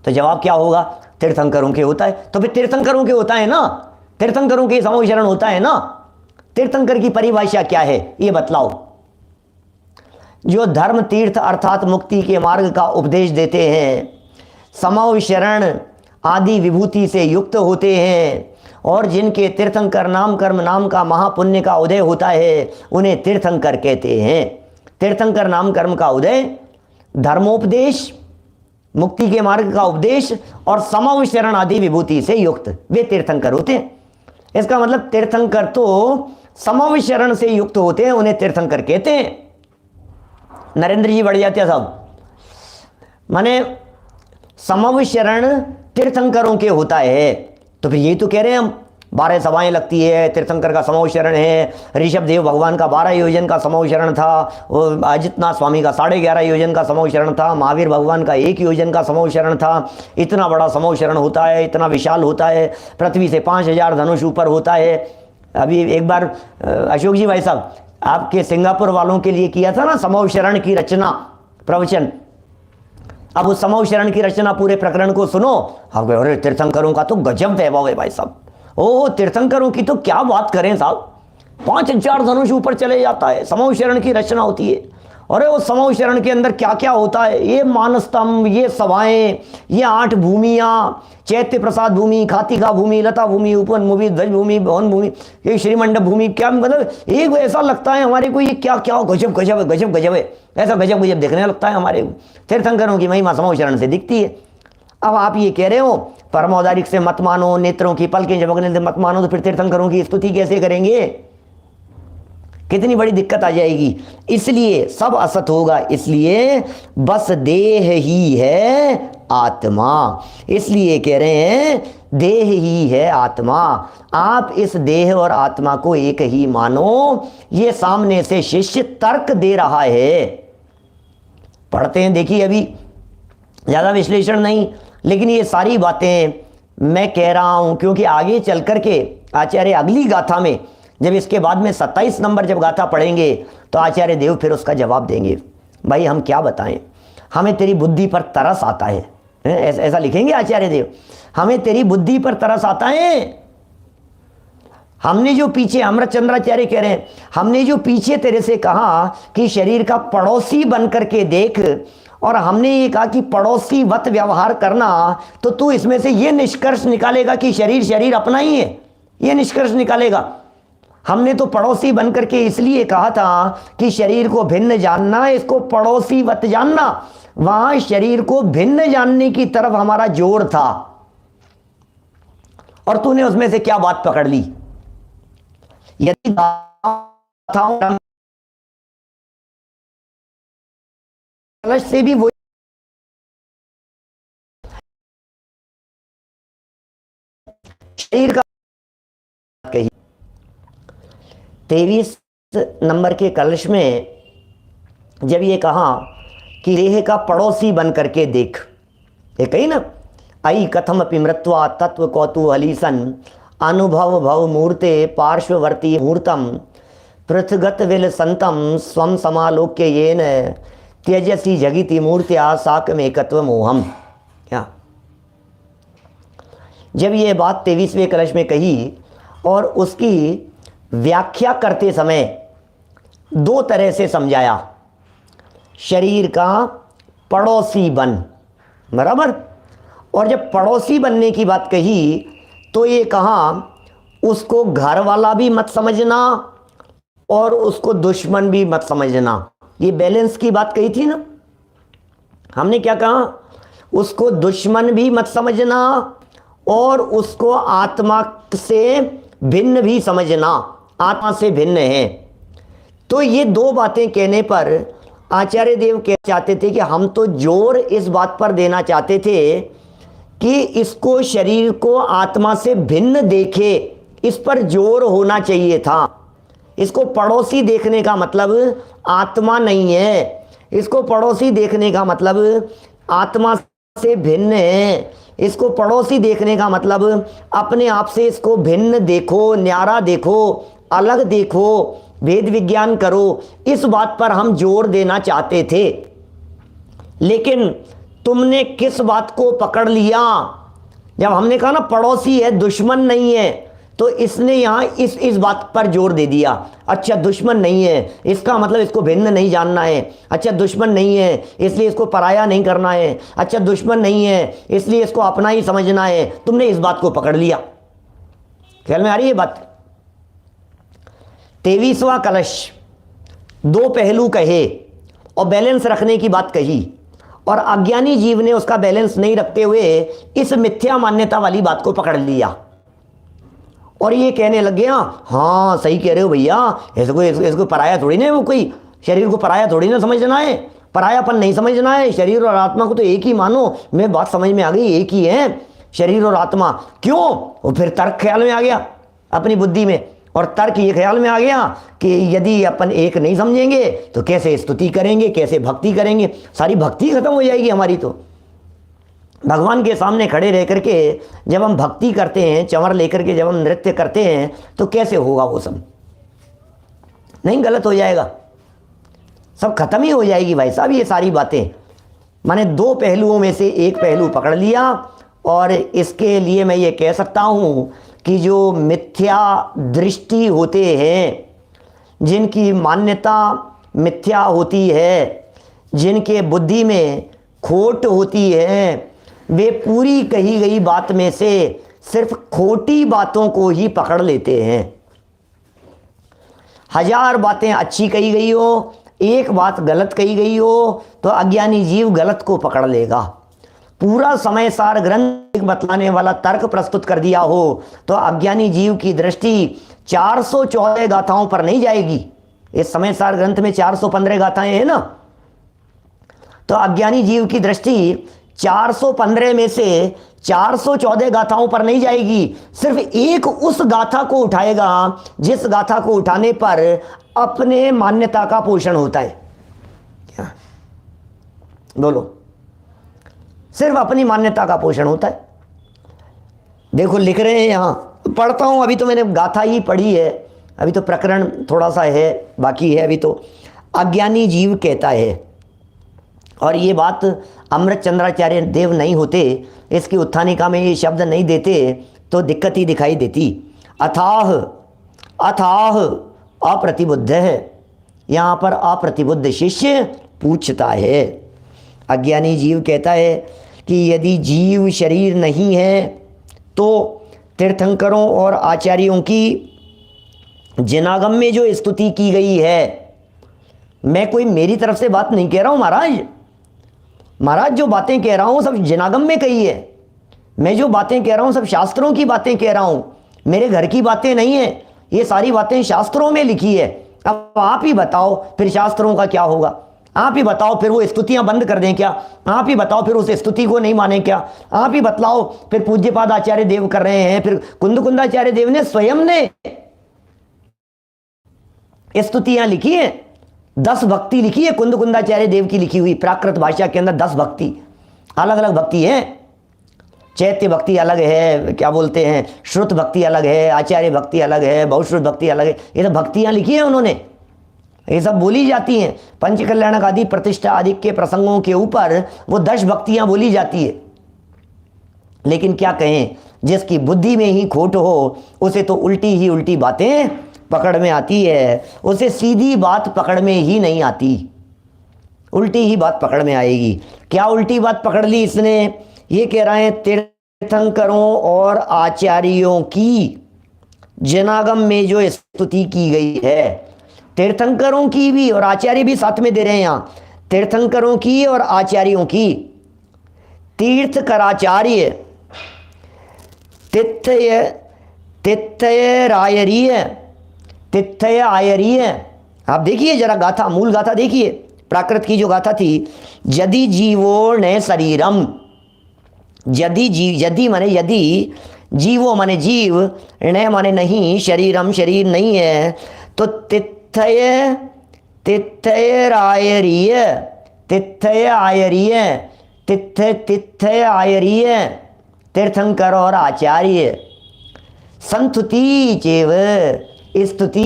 तो जवाब क्या होगा? तीर्थंकरों के होता है। तो फिर तीर्थंकरों के होता है ना, तीर्थंकरों के समविशरण होता है ना। तीर्थंकर की परिभाषा क्या है ये बतलाओ। जो धर्म तीर्थ अर्थात मुक्ति के मार्ग का उपदेश देते हैं, समविशरण आदि विभूति से युक्त होते हैं और जिनके तीर्थंकर नाम कर्म नाम का महापुण्य का उदय होता है, उन्हें तीर्थंकर कहते हैं। तीर्थंकर नाम कर्म का उदय, धर्मोपदेश, मुक्ति के मार्ग का उपदेश और समविशरण आदि विभूति से युक्त, वे तीर्थंकर होते हैं। इसका मतलब तीर्थंकर तो समविशरण से युक्त होते हैं, उन्हें तीर्थंकर कहते हैं। नरेंद्र जी बढ़ जाते साहब, माने समविशरण तीर्थंकरों के होता है। तो फिर यही तो कह रहे हैं हम, 12 सभाएं लगती है, तीर्थंकर का समविशरण है। ऋषभ देव भगवान का 12 योजन का समविशरण था, अजितनाथ स्वामी का 11.5 योजन का समविशरण था, महावीर भगवान का 1 योजन का समविशरण था। इतना बड़ा समविशरण होता है, इतना विशाल होता है, पृथ्वी से 5000 धनुष ऊपर होता है। अभी एक बार अशोक जी भाई साहब आपके सिंगापुर वालों के लिए किया था ना समविशरण की रचना प्रवचन। अब उस समविशरण की रचना पूरे प्रकरण को सुनो। अब अरे तीर्थंकरों का तो गजब वैभव है भाई साहब। ओह, तीर्थंकरों की तो क्या बात करें साहब, 5000 धनुष ऊपर चले जाता है, समविशरण की रचना होती है। अरे उस समविशरण के अंदर क्या क्या होता है, ये मानस्तंभ, ये सभाएं, ये 8 भूमियाँ, चैत्य प्रसाद भूमि, खातिका भूमि, लता भूमि, उपवन भूमि, ध्वज भूमि, भवन भूमि, ये श्रीमंडप भूमि, क्या मतलब एक ऐसा लगता है हमारे को ये क्या क्या गजब गजब है, गजब गजब है, ऐसा गजब गजब देखने लगता है हमारे को। तीर्थंकरों की महिमा समविशरण से दिखती है। अब आप ये कह रहे हो परमौदारिक से मत मानो, नेत्रों की पलकें झपकने से मत मानो, तो फिर तीर्थंकरों की स्तुति कैसे करेंगे? कितनी बड़ी दिक्कत आ जाएगी। इसलिए सब असत होगा, इसलिए बस देह ही है आत्मा। इसलिए कह रहे हैं देह ही है आत्मा। आप इस देह और आत्मा को एक ही मानो। ये सामने से शिष्य तर्क दे रहा है, पढ़ते हैं। देखिए अभी ज़्यादा विश्लेषण नहीं, लेकिन ये सारी बातें मैं कह रहा हूँ क्योंकि आगे चल कर के आचार्य अगली गाथा में, जब इसके बाद में 27 नंबर जब गाथा पढ़ेंगे तो आचार्य देव फिर उसका जवाब देंगे। भाई हम क्या बताएं, हमें तेरी बुद्धि पर तरस आता है, ऐसा लिखेंगे आचार्य देव, हमें तेरी बुद्धि पर तरस आता है। हमने जो पीछे, अमृतचंद्राचार्य कह रहे हैं, हमने जो पीछे तेरे से कहा कि शरीर का पड़ोसी बन करके देख, और हमने ये कहा कि पड़ोसी वत व्यवहार करना, तो तू इसमें से ये निष्कर्ष निकालेगा कि शरीर शरीर अपना ही है, ये निष्कर्ष निकालेगा। हमने तो पड़ोसी बन करके इसलिए कहा था कि शरीर को भिन्न जानना, इसको पड़ोसी वत जानना, वहां शरीर को भिन्न जानने की तरफ हमारा जोर था, और तूने उसमें से क्या बात पकड़ ली। यदि से भी वो शरीर का कही 23 नंबर के कलश में जब ये कहा कि देह का पड़ोसी बन करके देख, ये कही ना, आई कथम अपि मृत्वा तत्व कौतूहली सन अनुभव भव मूर्ते पार्श्ववर्ती मूर्तम पृथगत विल संतम स्वम समालोक्य येन त्यजसी जगिति मूर्त्या साकमेकत्व मोहम। क्या जब ये बात 23वें कलश में कही और उसकी व्याख्या करते समय दो तरह से समझाया, शरीर का पड़ोसी बन, बराबर, और जब पड़ोसी बनने की बात कही तो ये कहा उसको घर वाला भी मत समझना और उसको दुश्मन भी मत समझना। ये बैलेंस की बात कही थी ना, हमने क्या कहा, उसको दुश्मन भी मत समझना और उसको आत्मा से भिन्न भी समझना, आत्मा से भिन्न है। तो ये दो बातें कहने पर आचार्य देव कह चाहते थे कि हम तो जोर इस बात पर देना चाहते थे कि इसको, शरीर को आत्मा से भिन्न देखे, इस पर जोर होना चाहिए था। इसको पड़ोसी देखने का मतलब आत्मा नहीं है, इसको पड़ोसी देखने का मतलब आत्मा से भिन्न है, इसको पड़ोसी देखने का मतलब अपने आप से इसको भिन्न देखो, न्यारा देखो, अलग देखो, भेद विज्ञान करो, इस बात पर हम जोर देना चाहते थे। लेकिन तुमने किस बात को पकड़ लिया, जब हमने कहा ना पड़ोसी है, दुश्मन नहीं है, तो इसने यहाँ इस बात पर जोर दे दिया। अच्छा दुश्मन नहीं है इसका मतलब इसको भिन्न नहीं जानना है, अच्छा दुश्मन नहीं है इसलिए इसको पराया नहीं करना है, अच्छा दुश्मन नहीं है इसलिए इसको अपना ही समझना है, तुमने इस बात को पकड़ लिया। ख्याल में आ रही है बात। 23वां कलश दो पहलू कहे और बैलेंस रखने की बात कही, और अज्ञानी जीव ने उसका बैलेंस नहीं रखते हुए इस मिथ्या मान्यता वाली बात को पकड़ लिया और ये कहने लग गया, हाँ सही कह रहे हो भैया, इसको पराया थोड़ी ना, वो कोई शरीर को पराया थोड़ी ना समझना है, परायापन नहीं समझना है, शरीर और आत्मा को तो एक ही मानो। मैं बात समझ में आ गई, एक ही है शरीर और आत्मा। क्यों? वो फिर तर्क ख्याल में आ गया अपनी बुद्धि में, और तर्क ये ख्याल में आ गया कि यदि अपन एक नहीं समझेंगे तो कैसे स्तुति करेंगे, कैसे भक्ति करेंगे, सारी भक्ति खत्म हो जाएगी हमारी। तो भगवान के सामने खड़े रह करके जब हम भक्ति करते हैं, चंवर लेकर के जब हम नृत्य करते हैं, तो कैसे होगा वो सब? नहीं, गलत हो जाएगा, सब खत्म ही हो जाएगी भाई साहब। ये सारी बातें मैंने दो पहलुओं में से एक पहलू पकड़ लिया, और इसके लिए मैं ये कह सकता हूँ कि जो मिथ्या दृष्टि होते हैं, जिनकी मान्यता मिथ्या होती है, जिनके बुद्धि में खोट होती है, वे पूरी कही गई बात में से सिर्फ खोटी बातों को ही पकड़ लेते हैं। 1000 बातें अच्छी कही गई हो, एक बात गलत कही गई हो, तो अज्ञानी जीव गलत को पकड़ लेगा। पूरा समय सार ग्रंथ बतलाने वाला तर्क प्रस्तुत कर दिया हो, तो अज्ञानी जीव की दृष्टि 414 गाथाओं पर नहीं जाएगी। इस समय सार ग्रंथ में 415 गाथाएं हैं ना, तो अज्ञानी जीव की दृष्टि 415 में से 414 गाथाओं पर नहीं जाएगी, सिर्फ एक उस गाथा को उठाएगा जिस गाथा को उठाने पर अपने मान्यता का पोषण होता है। क्या बोलो? सिर्फ अपनी मान्यता का पोषण होता है। देखो लिख रहे हैं यहाँ, पढ़ता हूँ, अभी तो मैंने गाथा ही पढ़ी है, अभी तो प्रकरण थोड़ा सा है बाकी है। अभी तो अज्ञानी जीव कहता है, और ये बात अमृत चंद्राचार्य देव नहीं होते, इसकी उत्थानिका में ये शब्द नहीं देते तो दिक्कत ही दिखाई देती। अथाह अथाह अप्रतिबुद्ध है, यहाँ पर अप्रतिबुद्ध शिष्य पूछता है। अज्ञानी जीव कहता है कि यदि जीव शरीर नहीं है तो तीर्थंकरों और आचार्यों की जिनागम में जो स्तुति की गई है, मैं कोई मेरी तरफ से बात नहीं कह रहा हूँ महाराज, जो बातें कह रहा हूँ सब जिनागम में कही है। मैं जो बातें कह रहा हूँ सब शास्त्रों की बातें कह रहा हूँ, मेरे घर की बातें नहीं है, ये सारी बातें शास्त्रों में लिखी है। अब आप ही बताओ फिर शास्त्रों का क्या होगा, आप ही बताओ फिर वो स्तुतियां बंद कर दें क्या, आप ही बताओ फिर उस स्तुति को नहीं माने क्या, आप ही बतलाओ फिर पूज्यपाद आचार्य देव कर रहे हैं, फिर कुंदकुंदाचार्य देव ने स्वयं ने स्तुतियां लिखी है, 10 भक्ति लिखी है कुंदकुंदाचार्य देव की लिखी हुई प्राकृत भाषा के अंदर 10 भक्ति, अलग अलग भक्ति है। चैत्य भक्ति अलग है, क्या बोलते हैं श्रुत भक्ति अलग है, आचार्य भक्ति अलग है, बहुश्रुत भक्ति अलग है, ये सब भक्तियां लिखी है उन्होंने, ये सब बोली जाती हैं। पंचकल्याणक आदि प्रतिष्ठा आदि के प्रसंगों के ऊपर वो 10 भक्तियां बोली जाती है। लेकिन क्या कहें, जिसकी बुद्धि में ही खोट हो उसे तो उल्टी ही उल्टी बातें पकड़ में आती है, उसे सीधी बात पकड़ में ही नहीं आती, उल्टी ही बात पकड़ में आएगी। क्या उल्टी बात पकड़ ली इसने, ये कह रहे हैं तीर्थंकरों और आचार्यों की जनागम में जो स्तुति की गई है, तीर्थंकरों की भी और आचार्य भी साथ में दे रहे हैं यहाँ, तीर्थंकरों की और आचार्यों की। तीर्थकराचार्य तिथ्य तिथ्य रायरीय तिथ्य आयरीय। आप देखिए जरा गाथा, मूल गाथा देखिए, प्राकृत की जो गाथा थी, यदि जीवो न शरीरम, यदि माने यदि, जीवो माने जीव, न माने नहीं, शरीरम शरीर नहीं है, तो तिथ्य तिथ्य आयरीय तिथ्य आयरीय तिथ्य तिथ्य आयरीय तीर्थंकर और आचार्य संतुति चेव स्तुति,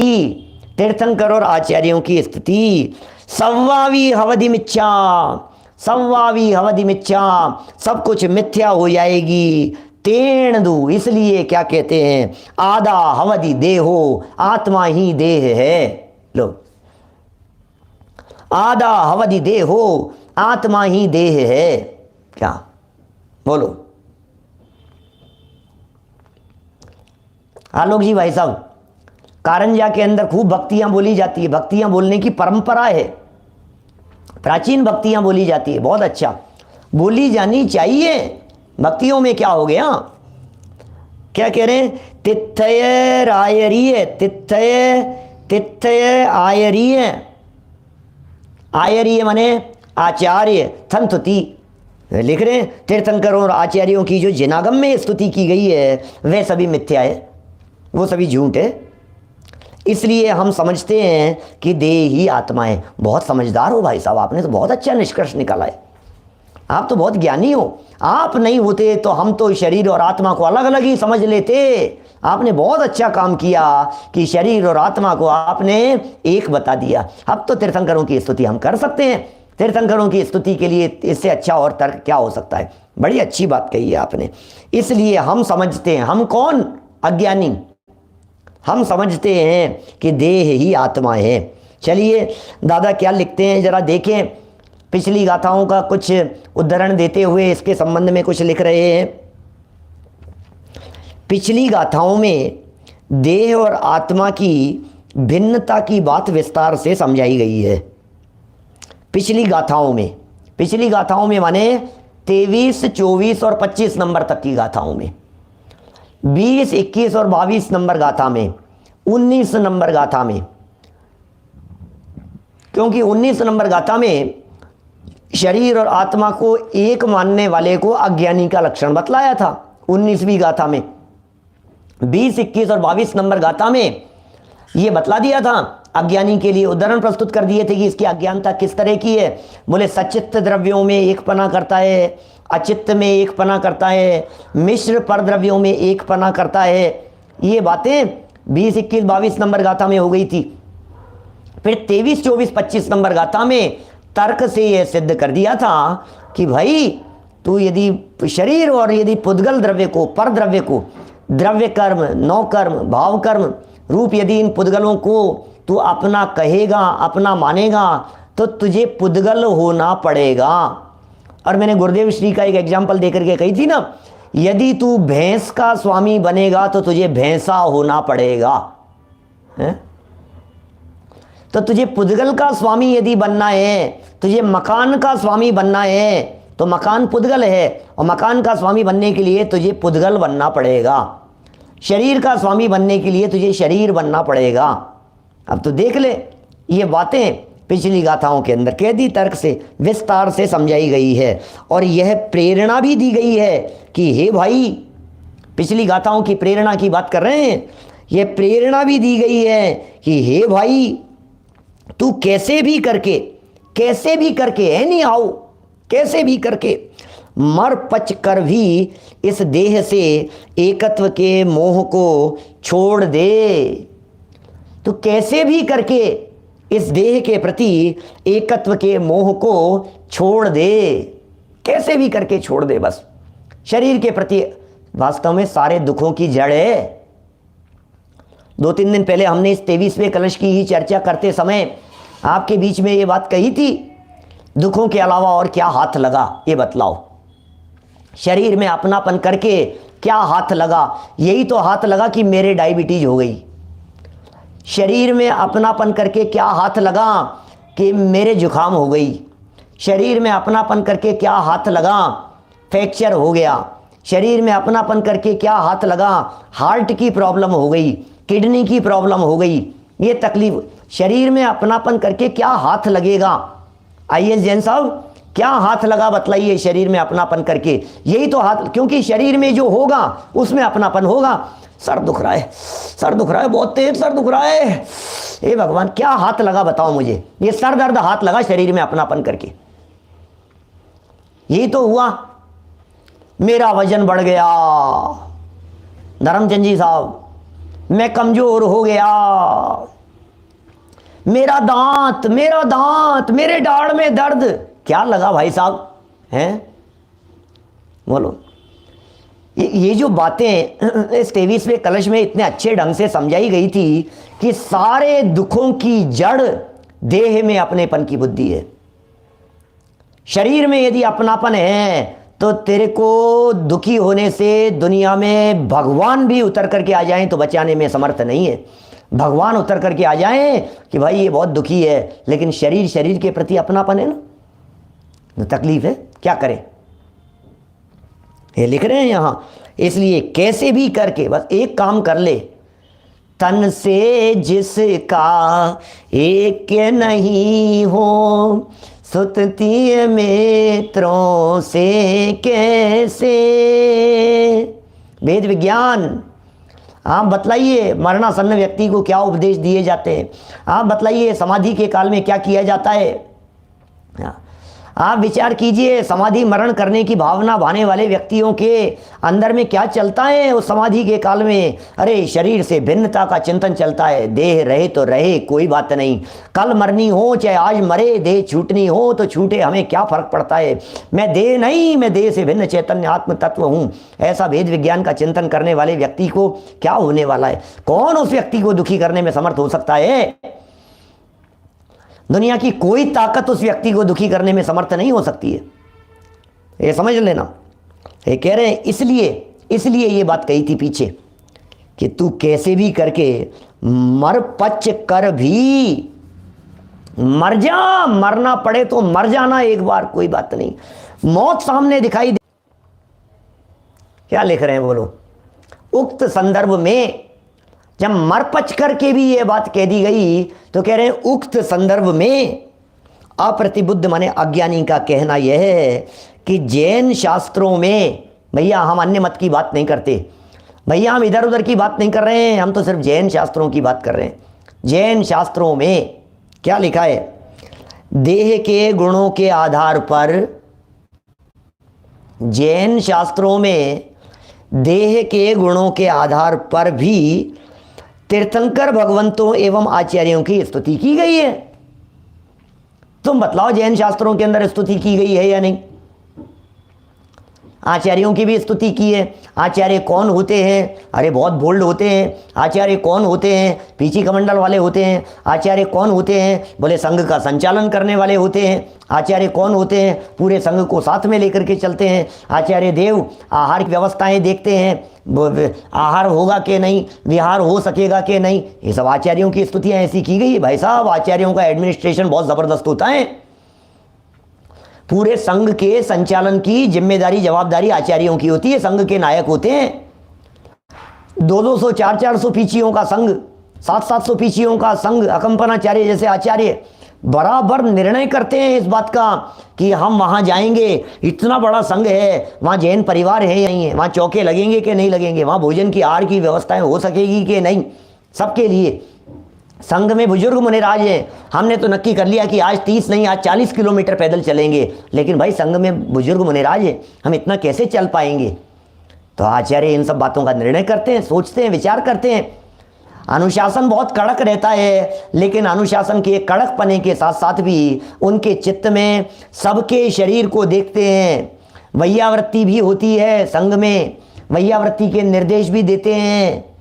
तीर्थंकर और आचार्यों की स्तुति। सव्वावी हवधि मिथ्या, सव्वावी हवधि मिथ्या, सब कुछ मिथ्या हो जाएगी। तेणदु, इसलिए क्या कहते हैं, आधा हवधि देहो, आत्मा ही देह है। लो, आधा हवधि देहो, आत्मा ही देह है। क्या बोलो आलोक जी भाई साहब, कारंजा के अंदर खूब भक्तियां बोली जाती है, भक्तियां बोलने की परंपरा है, प्राचीन भक्तियां बोली जाती है, बहुत अच्छा, बोली जानी चाहिए। भक्तियों में क्या हो गया, क्या कह रहे हैं, तिथ्य रायरीय तिथ्य तिथ्य आयरीय, आयरीय माने आचार्य, संतुति लिख रहे हैं। तीर्थंकरों और आचार्यों की जो जिनागम में स्तुति की गई है वह सभी मिथ्या है, वो सभी झूठ है। इसलिए हम समझते हैं कि देह ही आत्मा है। बहुत समझदार हो भाई साहब, आपने तो बहुत अच्छा निष्कर्ष निकाला है, आप तो बहुत ज्ञानी हो। आप नहीं होते तो हम तो शरीर और आत्मा को अलग अलग ही समझ लेते। आपने बहुत अच्छा काम किया कि शरीर और आत्मा को आपने एक बता दिया। अब तो तीर्थंकरों की स्तुति हम कर सकते हैं, तीर्थंकरों की स्तुति के लिए इससे अच्छा और तर्क क्या हो सकता है। बड़ी अच्छी बात कही है आपने। इसलिए हम समझते हैं, हम कौन, अज्ञानी, हम समझते हैं कि देह ही आत्मा है। चलिए दादा क्या लिखते हैं जरा देखें, पिछली गाथाओं का कुछ उदाहरण देते हुए इसके संबंध में कुछ लिख रहे हैं। पिछली गाथाओं में देह और आत्मा की भिन्नता की बात विस्तार से समझाई गई है। पिछली गाथाओं में माने 23, 24 और 25 नंबर तक की गाथाओं में, 20, 21 और 22 नंबर गाथा में, 19 नंबर गाथा में, क्योंकि 19 नंबर गाथा में शरीर और आत्मा को एक मानने वाले को अज्ञानी का लक्षण बतलाया था 19वीं गाथा में। 20, 21 और 22 नंबर गाथा में यह बतला दिया था, अज्ञानी के लिए उदाहरण प्रस्तुत कर दिए थे कि इसकी अज्ञानता किस तरह की है। बोले सचित्त द्रव्यों में एक पना करता है, अचित्त में एक पना करता है, मिश्र परद्रव्यों में एक पना करता है। ये बातें 20, 21, 22 नंबर गाथा में हो गई थी। फिर 23, 24, 25 नंबर गाथा में तर्क से यह सिद्ध कर दिया था कि भाई तू यदि शरीर और यदि पुद्गल द्रव्य को, पर द्रव्य को, द्रव्य कर्म, नौ कर्म, भाव कर्म रूप यदि इन पुद्गलों को तू अपना कहेगा, अपना मानेगा, तो तुझे पुद्गल होना पड़ेगा। और मैंने गुरुदेव श्री का एक एग्जाम्पल देकर के कही थी ना, यदि तू भैंस का स्वामी बनेगा तो तुझे भैंसा होना पड़ेगा, है? तो तुझे पुद्गल का स्वामी यदि बनना है, तुझे मकान का स्वामी बनना है, तो मकान पुद्गल है, और मकान का स्वामी बनने के लिए तुझे पुद्गल बनना पड़ेगा। शरीर का स्वामी बनने के लिए तुझे शरीर बनना पड़ेगा। अब तो देख ले, ये बातें पिछली गाथाओं के अंदर कह दी, तर्क से विस्तार से समझाई गई है, और यह प्रेरणा भी दी गई है कि हे भाई, पिछली गाथाओं की प्रेरणा की बात कर रहे हैं, यह प्रेरणा भी दी गई है कि हे भाई, तू कैसे भी करके एनी हाउ, कैसे भी करके मर पच कर भी इस देह से एकत्व के मोह को छोड़ दे। तो कैसे भी करके इस देह के प्रति एकत्व के मोह को छोड़ दे, कैसे भी करके छोड़ दे। बस शरीर के प्रति वास्तव में सारे दुखों की जड़ है। 2-3 दिन पहले हमने इस 23वें कलश की ही चर्चा करते समय आपके बीच में ये बात कही थी, दुखों के अलावा और क्या हाथ लगा, ये बतलाओ। शरीर में अपनापन करके क्या हाथ लगा? यही तो हाथ लगा कि मेरे डायबिटीज हो गई। शरीर में अपनापन करके क्या हाथ लगा कि मेरे जुखाम हो गई। शरीर में अपनापन करके क्या हाथ लगा, फ्रैक्चर हो गया। शरीर में अपनापन करके क्या हाथ लगा, हार्ट की प्रॉब्लम हो गई, किडनी की प्रॉब्लम हो गई, ये तकलीफ। शरीर में अपनापन करके क्या हाथ लगेगा? आइए जैन साहब, क्या हाथ लगा बतलाइए शरीर में अपनापन करके। यही तो हाथ, क्योंकि शरीर में जो होगा उसमें अपनापन होगा। सर दुख रहा है, सर दुख रहा है, बहुत तेज सर दुख रहा है, हे भगवान क्या हाथ लगा बताओ मुझे। ये सर दर्द हाथ लगा शरीर में अपनापन करके। यही तो हुआ, मेरा वजन बढ़ गया, धर्मचंद जी साहब, मैं कमजोर हो गया, मेरा दांत, मेरे दाढ़ में दर्द। क्या लगा भाई साहब, हैं? बोलो। ये जो बातें इस 23वें कलश में इतने अच्छे ढंग से समझाई गई थी कि सारे दुखों की जड़ देह में अपनेपन की बुद्धि है। शरीर में यदि अपनापन है तो तेरे को दुखी होने से दुनिया में भगवान भी उतर करके आ जाएं तो बचाने में समर्थ नहीं है। भगवान उतर करके आ जाएं कि भाई ये बहुत दुखी है, लेकिन शरीर के प्रति अपनापन है ना, तो तकलीफ है, क्या करें। ये लिख रहे हैं यहां, इसलिए कैसे भी करके बस एक काम कर ले, तन से जिसका एक नहीं हो, सुतती मित्रों से कैसे। वेद विज्ञान आप बतलाइए, मरणासन्न व्यक्ति को क्या उपदेश दिए जाते हैं? आप बतलाइए, समाधि के काल में क्या किया जाता है? आप विचार कीजिए, समाधि मरण करने की भावना भाने वाले व्यक्तियों के अंदर में क्या चलता है उस समाधि के काल में? अरे शरीर से भिन्नता का चिंतन चलता है। देह रहे तो रहे, कोई बात नहीं, कल मरनी हो चाहे आज मरे, देह छूटनी हो तो छूटे, हमें क्या फर्क पड़ता है। मैं देह नहीं, मैं देह से भिन्न चैतन्य आत्म तत्व हूं। ऐसा वेद विज्ञान का चिंतन करने वाले व्यक्ति को क्या होने वाला है? कौन उस व्यक्ति को दुखी करने में समर्थ हो सकता है? दुनिया की कोई ताकत उस व्यक्ति को दुखी करने में समर्थ नहीं हो सकती है, ये समझ लेना। ये कह रहे हैं इसलिए ये बात कही थी पीछे कि तू कैसे भी करके मर पच कर भी मर जा, मरना पड़े तो मर जाना एक बार, कोई बात नहीं, मौत सामने दिखाई दे। क्या लिख रहे हैं बोलो? उक्त संदर्भ में जब मरपच करके भी ये बात कह दी गई तो कह रहे हैं उक्त संदर्भ में अप्रतिबुद्ध माने अज्ञानी का कहना यह है कि जैन शास्त्रों में, भैया हम अन्य मत की बात नहीं करते, भैया हम इधर उधर की बात नहीं कर रहे हैं, हम तो सिर्फ जैन शास्त्रों की बात कर रहे हैं। जैन शास्त्रों में क्या लिखा है? देह के गुणों के आधार पर जैन शास्त्रों में देह के गुणों के आधार पर भी तीर्थंकर भगवंतों एवं आचार्यों की स्तुति की गई है। तुम बतलाओ, जैन शास्त्रों के अंदर स्तुति की गई है या नहीं? आचार्यों की भी स्तुति की है। आचार्य कौन होते हैं? अरे बहुत बोल्ड होते हैं। आचार्य कौन होते हैं? पीछी कमंडल वाले होते हैं। आचार्य कौन होते हैं? बोले संघ का संचालन करने वाले होते हैं। आचार्य कौन होते हैं? पूरे संघ को साथ में लेकर के चलते हैं। आचार्य देव आहार की व्यवस्थाएं देखते हैं, आहार होगा कि नहीं, विहार हो सकेगा कि नहीं, ये सब आचार्यों की स्तुतियाँ ऐसी की गई है। भाई साहब, आचार्यों का एडमिनिस्ट्रेशन बहुत ज़बरदस्त होता है। पूरे संघ के संचालन की जिम्मेदारी जवाबदारी आचार्यों की होती है। संघ के नायक होते हैं। 200-200 400-400 पीछियों का संघ, 700-700 पीछियों का संघ, अकंपनाचार्य जैसे आचार्य बराबर निर्णय करते हैं इस बात का कि हम वहां जाएंगे, इतना बड़ा संघ है, वहां जैन परिवार है या नहीं है, वहां चौके लगेंगे कि नहीं लगेंगे, वहां भोजन की आहार की व्यवस्थाएं हो सकेगी कि नहीं। सबके लिए संघ में बुजुर्ग मुनिराज हैं। हमने तो नक्की कर लिया कि आज 30 नहीं, आज 40 किलोमीटर पैदल चलेंगे, लेकिन भाई संघ में बुजुर्ग मुनिराज हैं, हम इतना कैसे चल पाएंगे? तो आचार्य इन सब बातों का निर्णय करते हैं, सोचते हैं, विचार करते हैं। अनुशासन बहुत कड़क रहता है, लेकिन अनुशासन के कड़क पने के साथ साथ भी उनके चित्त में सबके शरीर को देखते हैं। वैयावृत्ति भी होती है संघ में, वैयावृत्ति के निर्देश भी देते हैं।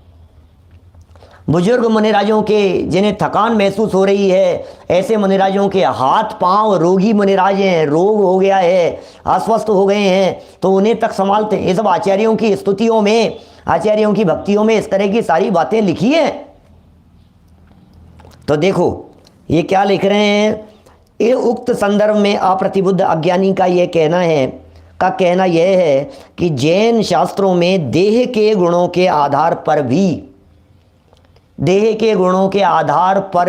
बुजुर्ग मुनिराजों के जिन्हें थकान महसूस हो रही है, ऐसे मुनिराजों के हाथ पांव, रोगी मुनिराज हैं, रोग हो गया है, अस्वस्थ हो गए हैं, तो उन्हें तक संभालते हैं। ये सब आचार्यों की स्तुतियों में, आचार्यों की भक्तियों में इस तरह की सारी बातें लिखी हैं। तो देखो ये क्या लिख रहे हैं, ये उक्त संदर्भ में अप्रतिबुद्ध अज्ञानी का ये कहना यह है कि जैन शास्त्रों में देह के गुणों के आधार पर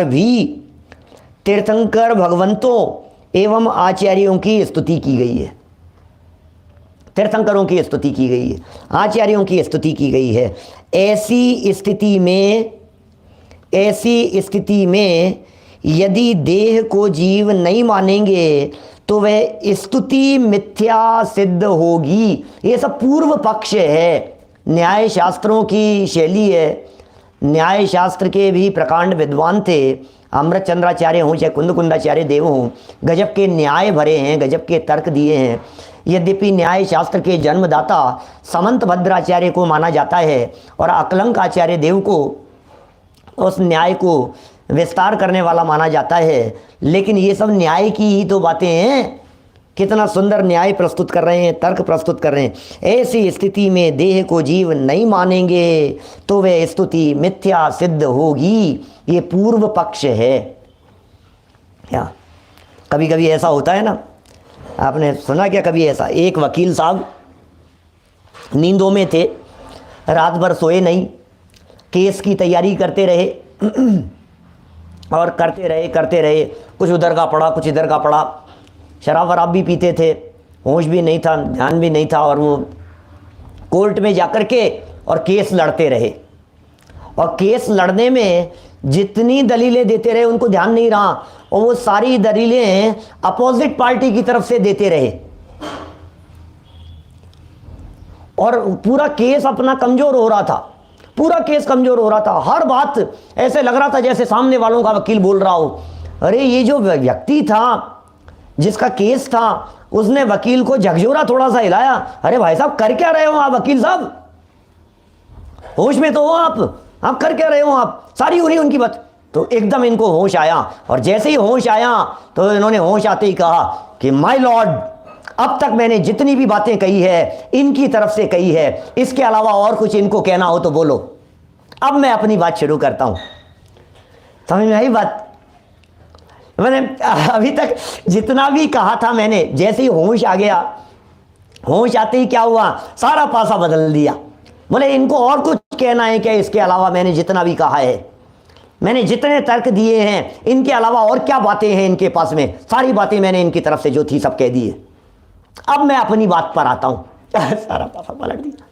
भी तीर्थंकर भगवंतों एवं आचार्यों की स्तुति की गई है। तीर्थंकरों की स्तुति की गई है, आचार्यों की स्तुति की गई है। ऐसी स्थिति में यदि देह को जीव नहीं मानेंगे तो वह स्तुति मिथ्या सिद्ध होगी। ये सब पूर्व पक्ष है, न्याय शास्त्रों की शैली है। न्याय शास्त्र के भी प्रकांड विद्वान थे, अमृत चंद्राचार्य हों चाहे कुंदकुंडाचार्य देव हों, गजब के न्याय भरे हैं, गजब के तर्क दिए हैं। यद्यपि न्याय शास्त्र के जन्मदाता समंत भद्राचार्य को माना जाता है और अकलंक आचार्य देव को उस न्याय को विस्तार करने वाला माना जाता है, लेकिन ये सब न्याय की ही तो बातें हैं। कितना सुंदर न्याय प्रस्तुत कर रहे हैं, तर्क प्रस्तुत कर रहे हैं। ऐसी स्थिति में देह को जीव नहीं मानेंगे तो वह स्तुति मिथ्या सिद्ध होगी। ये पूर्व पक्ष है। क्या कभी कभी ऐसा होता है ना, आपने सुना क्या कभी ऐसा? एक वकील साहब नींदों में थे, रात भर सोए नहीं, केस की तैयारी करते रहे और करते रहे, कुछ उधर का पड़ा, कुछ इधर का पड़ा। शराब वराब भी पीते थे, होश भी नहीं था, ध्यान भी नहीं था, और वो कोर्ट में जाकर के और केस लड़ते रहे। और केस लड़ने में जितनी दलीलें देते रहे उनको ध्यान नहीं रहा, और वो सारी दलीलें अपोजिट पार्टी की तरफ से देते रहे, और पूरा केस अपना कमजोर हो रहा था, पूरा केस कमजोर हो रहा था। हर बात ऐसे लग रहा था जैसे सामने वालों का वकील बोल रहा हो। अरे ये जो व्यक्ति था जिसका केस था, उसने वकील को झकझोरा थोड़ा सा हिलाया, अरे भाई साहब कर क्या रहे हो आप? वकील साहब होश में तो हो आप कर क्या रहे हो? आप सारी हो रही उनकी बात। तो एकदम इनको होश आया, और जैसे ही होश आया तो इन्होंने होश आते ही कहा कि माय लॉर्ड, अब तक मैंने जितनी भी बातें कही है इनकी तरफ से कही है, इसके अलावा और कुछ इनको कहना हो तो बोलो, अब मैं अपनी बात शुरू करता हूं। समझ में आई बात? मैंने अभी तक जितना भी कहा था मैंने, जैसे ही होश आ गया, होश आते ही क्या हुआ, सारा पासा बदल दिया। बोले इनको और कुछ कहना है क्या इसके अलावा? मैंने जितना भी कहा है, मैंने जितने तर्क दिए हैं, इनके अलावा और क्या बातें हैं इनके पास में? सारी बातें मैंने इनकी तरफ से जो थी सब कह दी है, अब मैं अपनी बात पर आता हूं। सारा पासा पलट दिया।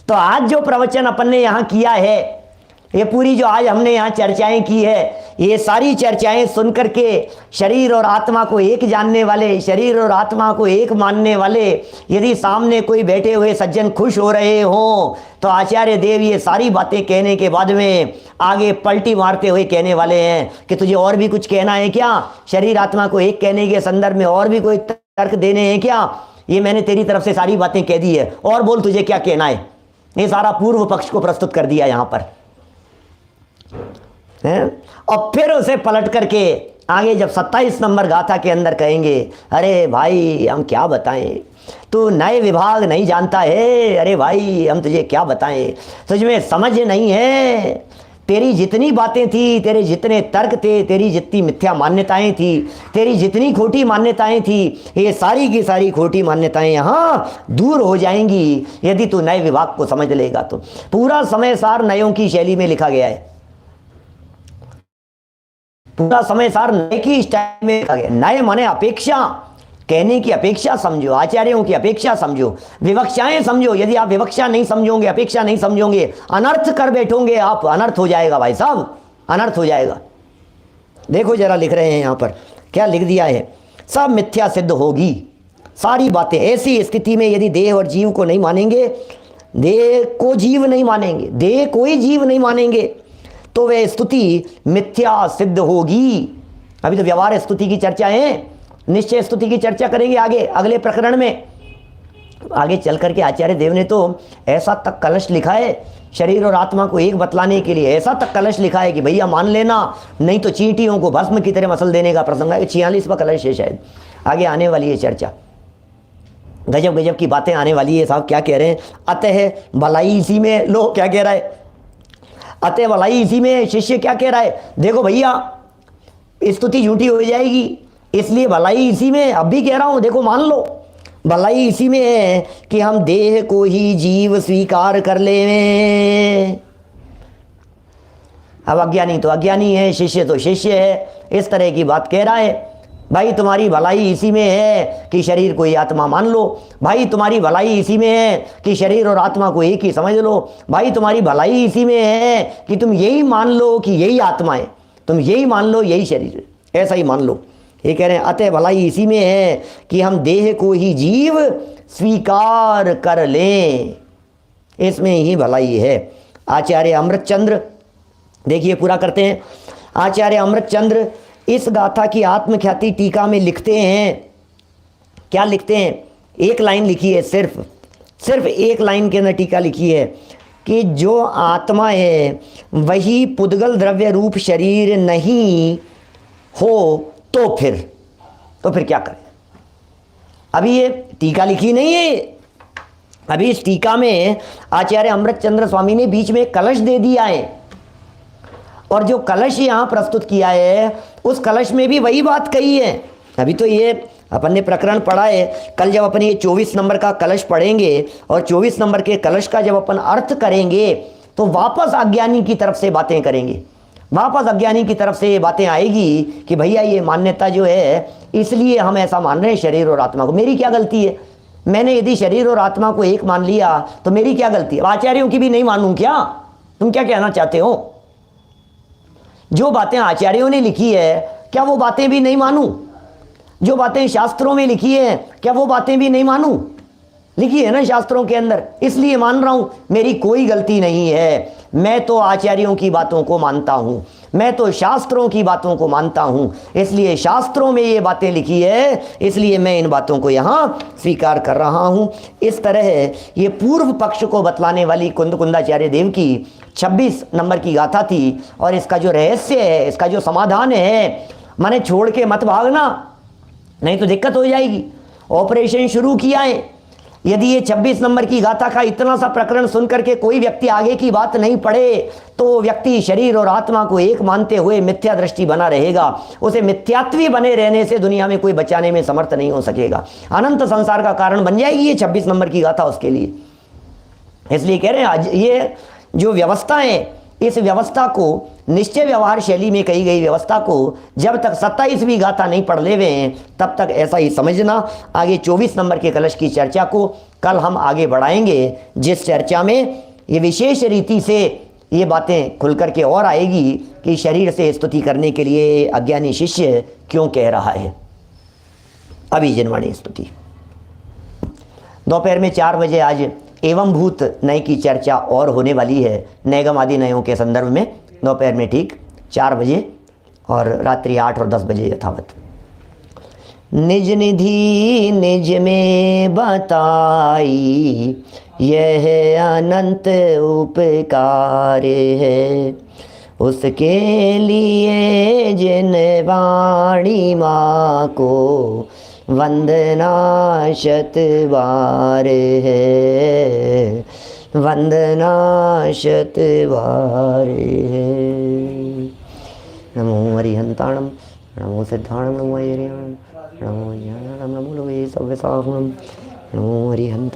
तो आज जो प्रवचन अपन ने यहां किया है, ये पूरी जो आज हमने यहां चर्चाएं की है, ये सारी चर्चाएं सुन करके शरीर और आत्मा को एक जानने वाले, शरीर और आत्मा को एक मानने वाले यदि सामने कोई बैठे हुए सज्जन खुश हो रहे हों तो आचार्य देव ये सारी बातें कहने के बाद में आगे पलटी मारते हुए कहने वाले हैं कि तुझे और भी कुछ कहना है क्या? शरीर आत्मा को एक कहने के संदर्भ में और भी कोई तर्क देने हैं क्या? ये मैंने तेरी तरफ से सारी बातें कह दी है, और बोल तुझे क्या कहना है। ये सारा पूर्व पक्ष को प्रस्तुत कर दिया यहां पर है। और फिर उसे पलट करके आगे जब 27 नंबर गाथा के अंदर कहेंगे, अरे भाई हम क्या बताएं, तू नए विभाग नहीं जानता है, अरे भाई हम तुझे क्या बताएं, तुझमें समझ नहीं है, तेरी जितनी बातें थी, तेरे जितने तर्क थे, तेरी जितनी मिथ्या मान्यताएं थी, तेरी जितनी खोटी मान्यताएं थी, ये सारी की सारी खोटी मान्यताएं यहाँ दूर हो जाएंगी यदि तू नए विभाग को समझ लेगा। तो पूरा समय सार नयों की शैली में लिखा गया है, पूरा समय सार नए की स्टाइल में लिखा गया। नए माने अपेक्षा, कहने की अपेक्षा समझो, आचार्यों की अपेक्षा समझो, विवक्षाएं समझो। यदि आप विवक्षा नहीं समझोगे, अपेक्षा नहीं समझोगे, अनर्थ कर बैठोगे आप, अनर्थ हो जाएगा भाई साहब, अनर्थ हो जाएगा। देखो जरा लिख रहे हैं यहां पर क्या लिख दिया है, सब मिथ्या सिद्ध होगी सारी बातें। ऐसी स्थिति में यदि देह और जीव को नहीं मानेंगे, देह को जीव नहीं मानेंगे, देह को ही जीव नहीं मानेंगे, तो वह स्तुति मिथ्या सिद्ध होगी। अभी तो व्यवहार स्तुति की चर्चा है, निश्चय स्तुति की चर्चा करेंगे आगे अगले प्रकरण में। आगे चल करके आचार्य देव ने तो ऐसा तक कलश लिखा है शरीर और आत्मा को एक बतलाने के लिए, ऐसा तक कलश लिखा है कि भैया मान लेना, नहीं तो चींटियों को भस्म की तरह मसल देने का प्रसंग है। 46वां कलश है शायद, आगे आने वाली है चर्चा, गजब गजब की बातें आने वाली है। साहब क्या कह रहे हैं, अतः भलाई इसी में, लो क्या कह रहा है, अतः भलाई इसी में। शिष्य क्या कह रहा है, देखो भैया स्तुति झूठी हो जाएगी, इसलिए भलाई इसी में। अब भी कह रहा हूं, देखो मान लो, भलाई इसी में है कि हम देह को ही जीव स्वीकार कर ले। अब अज्ञानी तो अज्ञानी है, शिष्य तो शिष्य है, इस तरह की बात कह रहा है। भाई तुम्हारी भलाई इसी में है कि शरीर को ही आत्मा मान लो, भाई तुम्हारी भलाई इसी में है कि शरीर और आत्मा को एक ही समझ लो, भाई तुम्हारी भलाई इसी में है कि तुम यही मान लो कि यही आत्मा है, तुम यही मान लो यही शरीर, ऐसा ही मान लो। ये कह रहे हैं अतः भलाई इसी में है कि हम देह को ही जीव स्वीकार कर लें, इसमें ही भलाई है। आचार्य अमृतचंद्र, देखिए पूरा करते हैं। आचार्य अमृतचंद्र इस गाथा की आत्मख्याति टीका में लिखते हैं, क्या लिखते हैं, एक लाइन लिखी है, सिर्फ एक लाइन के अंदर टीका लिखी है कि जो आत्मा है वही पुद्गल द्रव्य रूप शरीर नहीं हो तो फिर क्या करें। अभी ये टीका लिखी नहीं है, अभी इस टीका में आचार्य अमृतचंद्र स्वामी ने बीच में कलश दे दिया है, और जो कलश यहां प्रस्तुत किया है उस कलश में भी वही बात कही है। अभी तो ये अपन ने प्रकरण पढ़ा है, कल जब अपन ये 24 नंबर का कलश पढ़ेंगे और 24 नंबर के कलश का जब अपन अर्थ करेंगे तो वापस अज्ञानी की तरफ से बातें करेंगे, वापस अज्ञानी की तरफ से ये बातें आएगी कि भैया ये मान्यता जो है इसलिए हम ऐसा मान रहे हैं शरीर और आत्मा को, मेरी क्या गलती है, मैंने यदि शरीर और आत्मा को एक मान लिया तो मेरी क्या गलती है, आचार्यों की भी नहीं मानूं क्या, तुम क्या कहना चाहते हो। जो बातें आचार्यों ने लिखी है क्या वो बातें भी नहीं मानूं, जो बातें शास्त्रों में लिखी है क्या वो बातें भी नहीं मानूं, लिखी है ना शास्त्रों के अंदर, इसलिए मान रहा हूं, मेरी कोई गलती नहीं है, मैं तो आचार्यों की बातों को मानता हूं, मैं तो शास्त्रों की बातों को मानता हूं, इसलिए शास्त्रों में ये बातें लिखी है, इसलिए मैं इन बातों को यहां स्वीकार कर रहा हूं। इस तरह ये पूर्व पक्ष को बतलाने वाली कुंदाचार्य देव की 26 नंबर की गाथा थी, और इसका जो रहस्य है, इसका जो समाधान है, माने छोड़ के मत भागना, नहीं तो दिक्कत हो जाएगी। ऑपरेशन शुरू किया है, यदि ये 26 नंबर की गाथा का इतना सा प्रकरण सुन करके कोई व्यक्ति आगे की बात नहीं पढ़े तो व्यक्ति शरीर और आत्मा को एक मानते हुए मिथ्या दृष्टि बना रहेगा, उसे मिथ्यात्वी बने रहने से दुनिया में कोई बचाने में समर्थ नहीं हो सकेगा, अनंत संसार का कारण बन जाएगी ये 26 नंबर की गाथा उसके लिए। इसलिए कह रहे हैं आज ये जो व्यवस्था है, इस व्यवस्था को, निश्चय व्यवहार शैली में कही गई व्यवस्था को जब तक 27वीं गाथा नहीं पढ़ ले हुए तब तक ऐसा ही समझना। आगे 24 नंबर के कलश की चर्चा को कल हम आगे बढ़ाएंगे, जिस चर्चा में ये विशेष रीति से ये बातें खुल कर के और आएगी कि शरीर से स्तुति करने के लिए अज्ञानी शिष्य क्यों कह रहा है। अभी जिनवाणी स्तुति। दोपहर में 4 बजे आज एवं भूत नय की चर्चा और होने वाली है, नैगम आदि नयों के संदर्भ में, दोपहर में ठीक 4 बजे और रात्रि 8 और 10 बजे यथावत। निज निधि निज में बताई, यह अनंत उपकार है, उसके लिए जिन वाणी माँ को वंदना शत बार है, वंदना शत बार है। नमो हरिहंताणम, नमो सिद्धाणम, नमो हरियाणम, नमो ज्ञानम, नमो लोके सव्यसाहुणम, नमो हरिहंता।